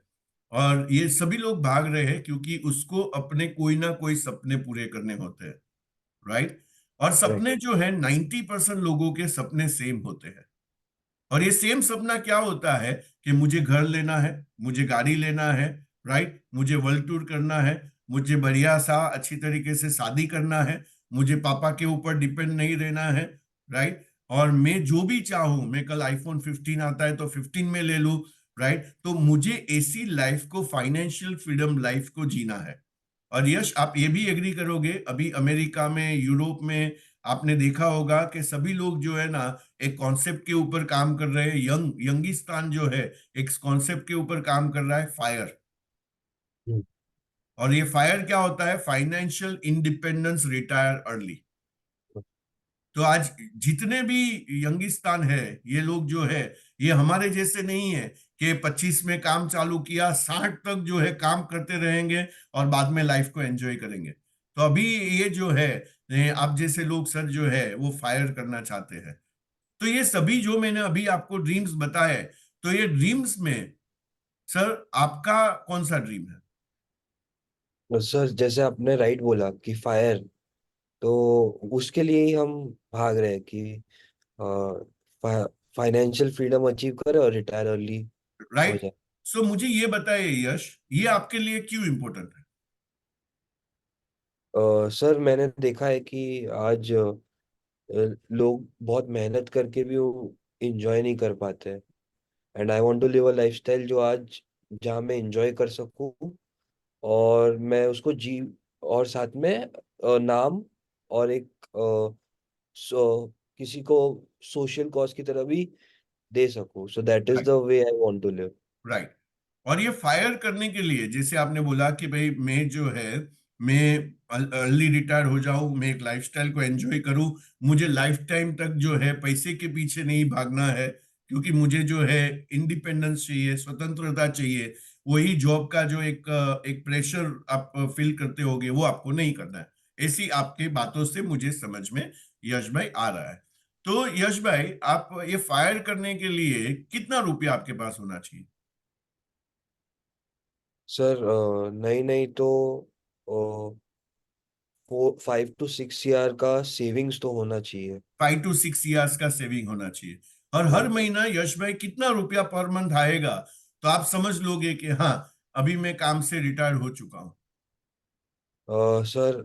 और ये सभी लोग भाग रहे हैं क्योंकि उसको अपने कोई ना कोई सपने पूरे करने होते हैं। राइट, और राइट। सपने जो है 90% लोगों के सपने सेम होते हैं, और ये सेम सपना क्या होता है कि मुझे घर लेना है, मुझे गाड़ी लेना है, राइट, मुझे वर्ल्ड टूर करना है, मुझे बढ़िया सा अच्छी तरीके से शादी करना है, मुझे पापा के ऊपर डिपेंड नहीं रहना है, राइट, और मैं जो भी चाहूं, मैं कल आईफोन 15 आता है तो 15 में ले लूं, राइट। तो मुझे ऐसी लाइफ को, फाइनेंशियल फ्रीडम लाइफ को जीना है। और यश, आप ये भी एग्री करोगे, अभी अमेरिका में, यूरोप में आपने देखा होगा कि सभी लोग जो है ना एक कॉन्सेप्ट के ऊपर काम कर रहे हैं। यंगिस्तान जो है एक कॉन्सेप्ट के ऊपर काम कर रहा है, फायर। हम्म, और ये फायर क्या होता है? Financial independence, retire early. तो आज जितने भी यंगिस्तान है, ये लोग जो है, ये हमारे जैसे नहीं है कि 25 में काम चालू किया, 60 तक जो है काम करते रहेंगे और बाद में लाइफ को एंजॉय करेंगे। तो अभी ये जो है, आप जैसे लोग सर जो है वो फायर करना चाहते हैं। तो ये सभी जो मैंने अभी आपको ड्रीम्स बताए, तो ये ड्रीम्स में सर आपका कौन सा ड्रीम है? और सर जैसे आपने राइट बोला कि फायर, तो उसके लिए ही हम भाग रहे हैं कि फाइनेंशियल फ्रीडम अचीव करें और रिटायर अर्ली हो राइट। जाए। सो मुझे ये बताइए यश, ये आपके लिए क्यों इंपॉर्टेंट है? सर मैंने देखा है कि आज लोग बहुत मेहनत करके भी वो इंजॉय नहीं कर पाते हैं। And I want to live a lifestyle जो आज, जहाँ मैं इंजॉय कर सकूं और मैं उसको जी, और साथ में नाम और एक किसी को सोशल कॉज की तरह भी दे सकूं। So that is the way I want to live. Right. और ये फायर करने के लिए, जैसे आपने बोला कि भाई मैं जो है, मैं अर्ली रिटायर हो जाऊं, मैं एक लाइफस्टाइल को एंजॉय करूं, मुझे लाइफ टाइम तक जो है पैसे के पीछे नहीं भागना है, क्योंकि मुझे जो है इंडिपेंडेंस चाहिए, स्वतंत्रता चाहिए। वही जॉब का जो एक प्रेशर आप फील करते होगे, वो आपको नहीं करना है। ऐसी आपकी बातों से मुझे समझ में यश भाई आ रहा है। तो यश भाई, आप ये फायर करने के लिए कितना रुपया आपके पास होना चाहिए? सर नहीं नहीं तो 5 to 6 ईयर का सेविंग्स तो होना चाहिए। 5 to 6 years का सेविंग होना चाहिए। और हर राइट। महीना यश भाई कितना रुपया पर मंथ आएगा तो आप समझ लोगे कि हाँ, अभी मैं काम से रिटायर हो चुका हूँ? सर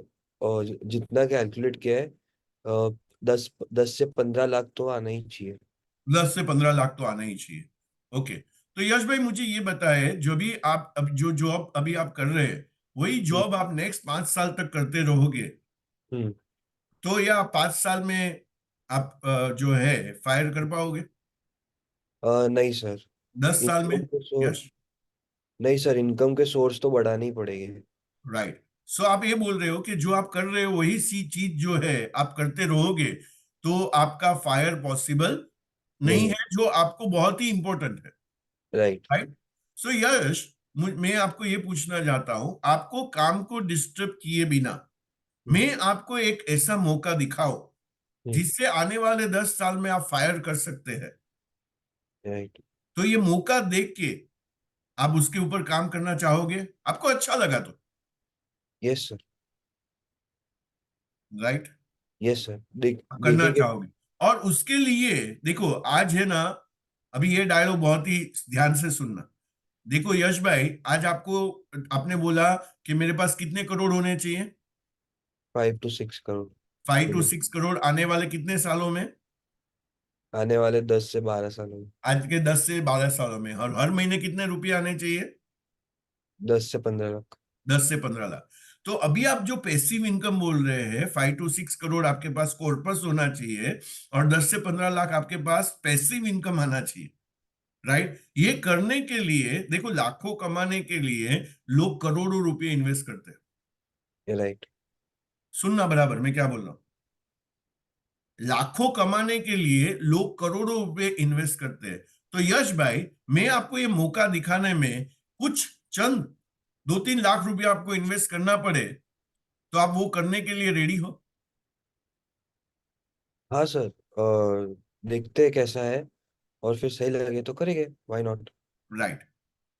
जितना कैलकुलेट किया है, 10 से 15 लाख तो आना ही चाहिए। 10 से 15 लाख तो आना ही चाहिए। ओके। तो यश भाई मुझे ये बताए, जो भी आप अब जो जॉब अभी आप कर रहे हैं, वही हम्म। जॉब आप नेक्स्ट 5 साल तक करते रहोगे? हम्म। तो या 5 साल में आप जो है फायर कर पाओगे? नहीं सर। 10 साल में? इनकम के सोर्स, यश, नहीं सर, इनकम के सोर्स तो बढ़ाने ही पड़ेंगे। राइट। सो आप ये बोल रहे हो कि जो आप कर रहे हो वही सी चीज जो है आप करते रहोगे, तो आपका फायर पॉसिबल नहीं नहीं। है, जो आपको बहुत ही इंपॉर्टेंट है, राइट। राइट। सो यश, मैं आपको ये पूछना चाहता हूं, आपको काम को डिस्टर्ब किए बिना हम्म। मैं आपको एक ऐसा मौका दिखाओ हम्म। जिससे आने वाले 10 साल में आप फायर कर सकते हैं, राइट। तो ये मौका देख के आप उसके ऊपर काम करना चाहोगे? आपको अच्छा लगा तो, yes sir. Right, yes sir. आप करना देखेंगे। चाहोगे। और उसके लिए देखो, आज है ना, अभी ये डायलॉग बहुत ही ध्यान से सुनना। देखो यश भाई, आज आपको, आपने बोला कि मेरे पास कितने करोड़ होने चाहिए? 5 to 6 करोड़। 5 to 6 करोड़ आने वाले कितने सालों में? आने वाले 10 से 12 सालों में। आज के 10 से 12 सालों में। और हर महीने कितने रुपए आने चाहिए? 10 से 15 लाख। 10 से 15 लाख। तो अभी आप जो पैसिव इनकम बोल रहे हैं, 5 to 6 करोड़ आपके पास कॉर्पस होना चाहिए, और 10 से 15 लाख आपके पास पैसिव इनकम आना चाहिए, राइट। ये करने के लिए देखो, लाखों कमाने के लिए लोग करोड़ों रुपए इन्वेस्ट करते हैं। राइट। सुनना बराबर मैं क्या बोल रहा हूं। लाखों कमाने के लिए लोग करोड़ों रुपए इन्वेस्ट करते हैं। तो यश भाई, मैं आपको ये मौका दिखाने में कुछ चंद 2-3 लाख रुपया आपको इन्वेस्ट करना पड़े, तो आप वो करने के लिए रेडी हो? हाँ सर। देखते हैं कैसा है, और फिर सही लगे तो करेंगे, व्हाई नॉट। राइट।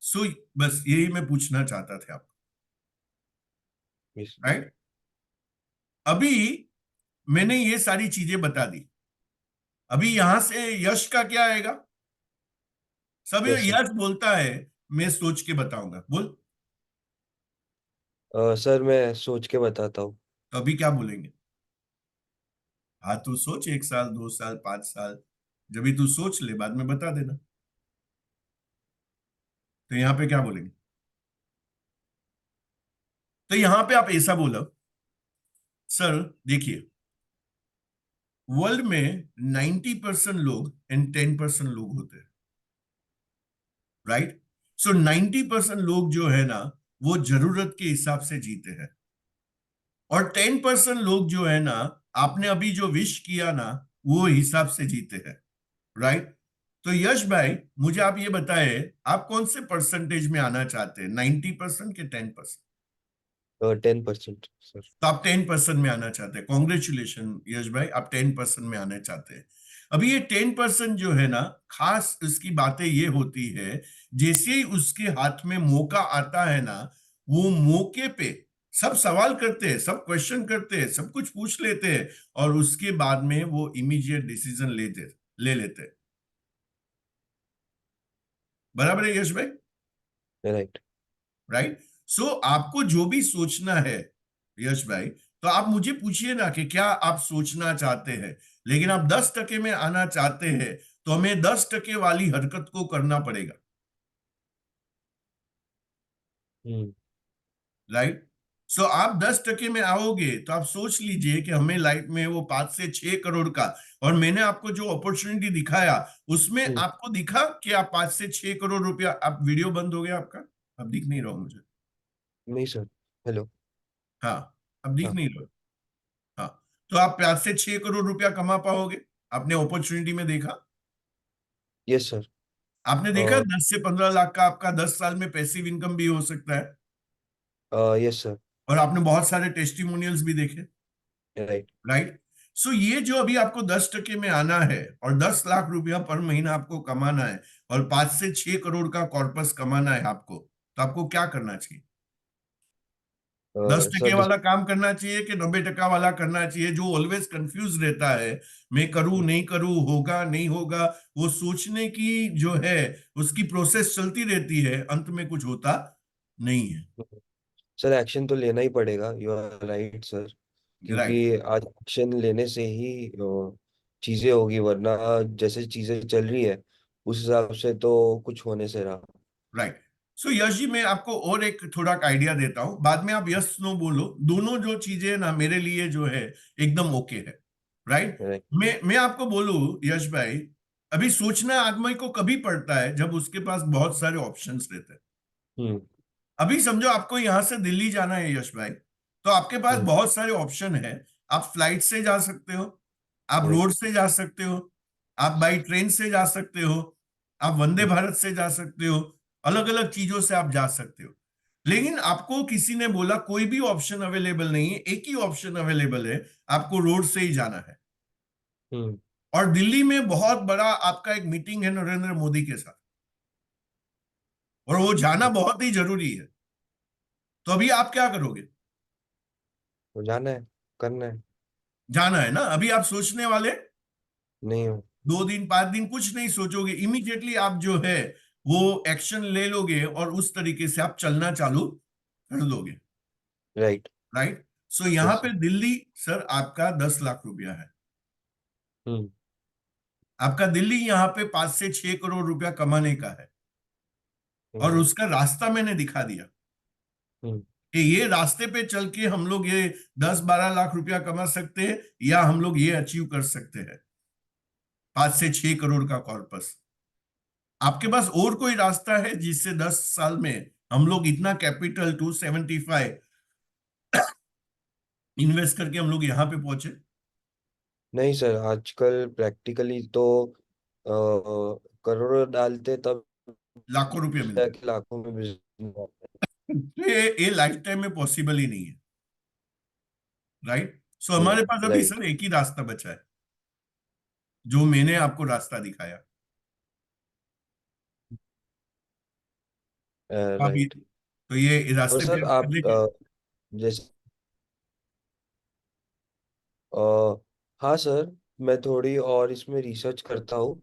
सो बस यही मैं पूछना चाहता था आपको, यस। राइट। अभी मैंने ये सारी चीजें बता दी, अभी यहां से यश का क्या आएगा? सब यस सर। यश बोलता है मैं सोच के बताऊंगा, बोल। सर मैं सोच के बताता हूँ। तो अभी क्या बोलेंगे? हाँ तू सोच, 1 साल 2 साल 5 साल, जब भी तू सोच ले बाद में बता देना। तो यहाँ पे क्या बोलेंगे? तो यहाँ पे आप ऐसा बोलो, सर देखिए, वर्ल्ड में 90% लोग एंड 10% लोग होते हैं, राइट? सो 90% लोग जो है ना, वो जरूरत के हिसाब से जीते हैं, और 10% लोग जो है ना, आपने अभी जो विश किया ना, वो हिसाब से जीते हैं, राइट? तो यश भाई, मुझे आप ये बताए, आप कौन से परसेंटेज में आना चाहते हैं, 90% के 10%? 10% सर। तो आप 10% में आना चाहते हैं, कॉन्ग्रेचुलेशन यश भाई, आप 10% में आना चाहते हैं। अभी ये 10% जो है ना, खास इसकी बातें ये होती है, जैसे ही उसके हाथ में मौका आता है ना, वो मौके पे सब सवाल करते हैं, सब क्वेश्चन करते हैं, सब कुछ पूछ लेते हैं, और उसके बाद में वो इमीडिएट डिसीजन ले लेते हैं। बराबर है यश भाई? राइट। राइट। सो आपको जो भी सोचना है यश भाई, तो आप मुझे पूछिए ना कि क्या आप सोचना चाहते हैं, लेकिन आप 10% में आना चाहते हैं, तो हमें 10% वाली हरकत को करना पड़ेगा, हम्म। राइट? सो आप 10% में आओगे तो आप सोच लीजिए कि हमें लाइफ में वो 5 से 6 करोड़ का, और मैंने आपको जो अपॉर्चुनिटी दिखाया, उसमें हम्म। आपको दिखा कि आप 5 से 6 करोड़ रुपया, आप वीडियो बंद हो गया आपका, अब दिख नहीं रहा हूं मुझे। नहीं सर। हेलो। हाँ, अब दिख हाँ। नहीं रहा। हाँ, तो आप 5 से 6 करोड़ रुपया कमा पाओगे, आपने अपॉर्चुनिटी में देखा। Yes sir. आपने देखा 10 से 15 लाख का आपका 10 साल में पैसिव इनकम भी हो सकता है। Yes sir. और आपने बहुत सारे टेस्टिमोनियल्स भी देखे, राइट। राइट? सो ये जो अभी आपको 10% में आना है, और 10 लाख रुपया पर महीना आपको कमाना है, और 5 से 6 करोड़ का कॉर्पस कमाना है आपको, तो आपको क्या करना चाहिए? दस सर टके वाला काम करना चाहिए कि 90% वाला करना चाहिए? जो ऑलवेज कंफ्यूज रहता है, मैं करूं नहीं करूं, होगा नहीं होगा, वो सोचने की जो है, उसकी प्रोसेस चलती रहती है, अंत में कुछ होता नहीं है, सर एक्शन तो लेना ही पड़ेगा, you are right sir. Right? क्योंकि आज एक्शन लेने से ही चीजें होगी, वरना जैसे चीजें चल रही है उस हिसाब से तो कुछ होने से रहा। राइट। सो यश जी, मैं आपको और एक थोड़ा आइडिया देता हूं, बाद में आप यस नो बोलो, दोनों जो चीजें ना मेरे लिए जो है एकदम ओके है, राइट? राइट। मैं आपको बोलूं यश भाई, अभी सोचना आदमी को कभी पड़ता है जब उसके पास बहुत सारे ऑप्शंस रहते हैं। हम्म। अभी समझो आपको यहां से दिल्ली जाना है यश भाई, तो आपके पास हम्म। बहुत सारे ऑप्शन है। आप फ्लाइट से जा सकते हो, आप राइट। रोड से जा सकते हो, आप बाई ट्रेन से जा सकते हो, आप वंदे हम्म। भारत से जा सकते हो, अलग अलग चीजों से आप जा सकते हो। लेकिन आपको किसी ने बोला कोई भी ऑप्शन अवेलेबल नहीं है, एक ही ऑप्शन अवेलेबल है, आपको रोड से ही जाना है। हम्म। और दिल्ली में बहुत बड़ा आपका एक मीटिंग है नरेंद्र मोदी के साथ, और वो जाना बहुत ही जरूरी है। तो अभी आप क्या करोगे? तो जाना है, करना है। जाना है ना, अभी आप सोचने वाले नहीं हो। 2 दिन 5 दिन कुछ नहीं सोचोगे, इमीडिएटली आप जो है वो एक्शन ले लोगे, और उस तरीके से आप चलना चालू कर दोगे, राइट। राइट? सो यहां यस पे सर। दिल्ली, सर आपका 10 लाख रुपया है, हम्म। आपका दिल्ली यहाँ पे 5 से 6 करोड़ रुपया कमाने का है, और हम्म। उसका रास्ता मैंने दिखा दिया हम्म। कि ये रास्ते पे चल के हम लोग ये 10-12 लाख रुपया कमा सकते हैं, या हम लोग ये अचीव कर सकते हैं, 5 से 6 करोड़ का कॉर्पस। आपके पास और कोई रास्ता है जिससे 10 साल में हम लोग इतना कैपिटल 275 इन्वेस्ट करके हम लोग यहाँ पे पहुंचे? नहीं सर, आजकल प्रैक्टिकली तो करोड़ों डालते तब लाखों रुपए मिलते जाके लाखों में बिजनेस। हैं। ये लाइफ टाइम में पॉसिबल ही नहीं है, राइट? सो हमारे पास अभी राइट। सर एक ही रास्ता बचा है, जो मैंने आपको रास्ता दिखाया। आप ये, राइट। तो ये और रास्ते पे सर आप आप चल लेंगे? जैसे हाँ सर, मैं थोड़ी और इसमें रिसर्च करता हूँ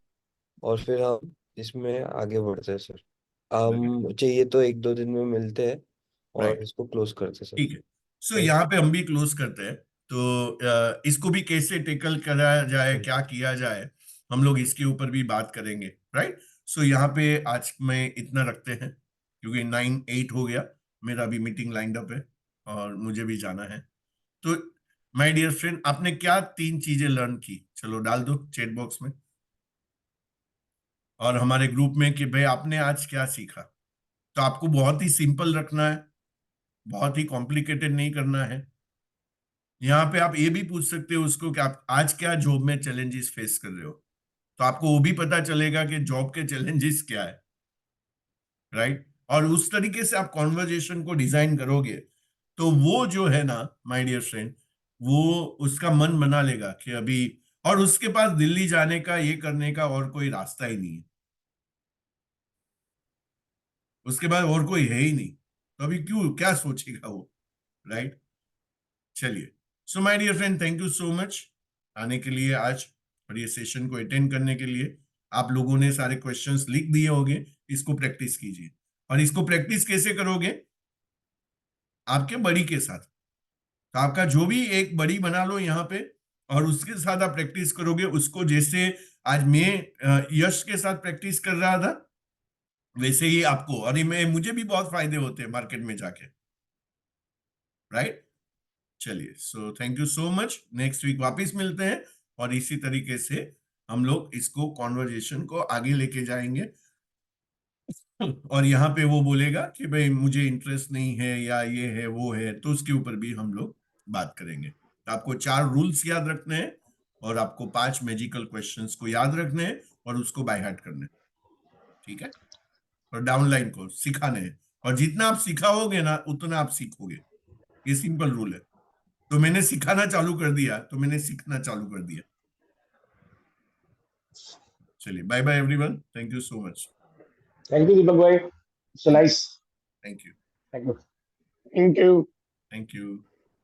और फिर हम इसमें आगे बढ़ते हैं सर। हम चाहिए तो 1-2 दिन में मिलते हैं और राइट, इसको क्लोज करते हैं सर। ठीक है। सो Thank यहाँ पे हम भी क्लोज करते हैं। तो इसको भी कैसे टेकल करा जाए, you. क्या किया जाए, हम लोग इसके ऊपर भी बात करेंगे। राइट। सो यहाँ पे आज में इतना रखते हैं, क्योंकि 9:08 हो गया, मेरा भी मीटिंग लाइंड अप है और मुझे भी जाना है। तो माय डियर फ्रेंड, आपने क्या 3 चीजें लर्न की, चलो डाल दो चैट बॉक्स में और हमारे ग्रुप में कि भाई आपने आज क्या सीखा। तो आपको बहुत ही सिंपल रखना है, बहुत ही कॉम्प्लिकेटेड नहीं करना है। यहाँ पे आप ये भी पूछ सकते हो उसको कि आप आज क्या जॉब में चैलेंजेस फेस कर रहे हो, तो आपको वो भी पता चलेगा कि जॉब के चैलेंजेस क्या है। राइट। और उस तरीके से आप कॉन्वर्जेशन को डिजाइन करोगे तो वो जो है ना माय डियर फ्रेंड, वो उसका मन बना लेगा कि अभी, और उसके पास दिल्ली जाने का, ये करने का और कोई रास्ता ही नहीं है, उसके बाद और कोई है ही नहीं, तो अभी क्यों, क्या सोचेगा वो। राइट। चलिए, so my dear friend, thank you so much आने के लिए आज और ये सेशन को अटेंड करने के लिए। आप लोगों ने सारे क्वेश्चंस लिख दिए होंगे, इसको प्रैक्टिस कीजिए। और इसको प्रैक्टिस कैसे करोगे, आपके बड़ी के साथ। तो आपका जो भी एक बड़ी बना लो यहाँ पे, और उसके साथ आप प्रैक्टिस करोगे उसको, जैसे आज मैं यश के साथ प्रैक्टिस कर रहा था, वैसे ही आपको, और मैं मुझे भी बहुत फायदे होते हैं मार्केट में जाके। राइट। चलिए, so thank you so much, next week वापस मिलते हैं और इसी तरीके से हम लोग इसको कॉन्वर्जेशन को आगे लेके जाएंगे। और यहाँ पे वो बोलेगा कि भाई मुझे इंटरेस्ट नहीं है या ये है वो है, तो उसके ऊपर भी हम लोग बात करेंगे। तो आपको 4 रूल्स याद रखने हैं और आपको 5 मैजिकल क्वेश्चंस को याद रखने हैं और उसको बाय हार्ट करना है। ठीक है। और डाउनलाइन को सिखाने हैं, और जितना आप सिखाओगे ना उतना आप सीखोगे। ये सिंपल रूल है। तो मैंने सिखाना चालू कर दिया तो मैंने सीखना चालू कर दिया। चलिए, bye bye everyone, thank you so much. Thank you, Deepak bhai. So thank you, nice. Thank you, Thank you. Thank you. Thank you.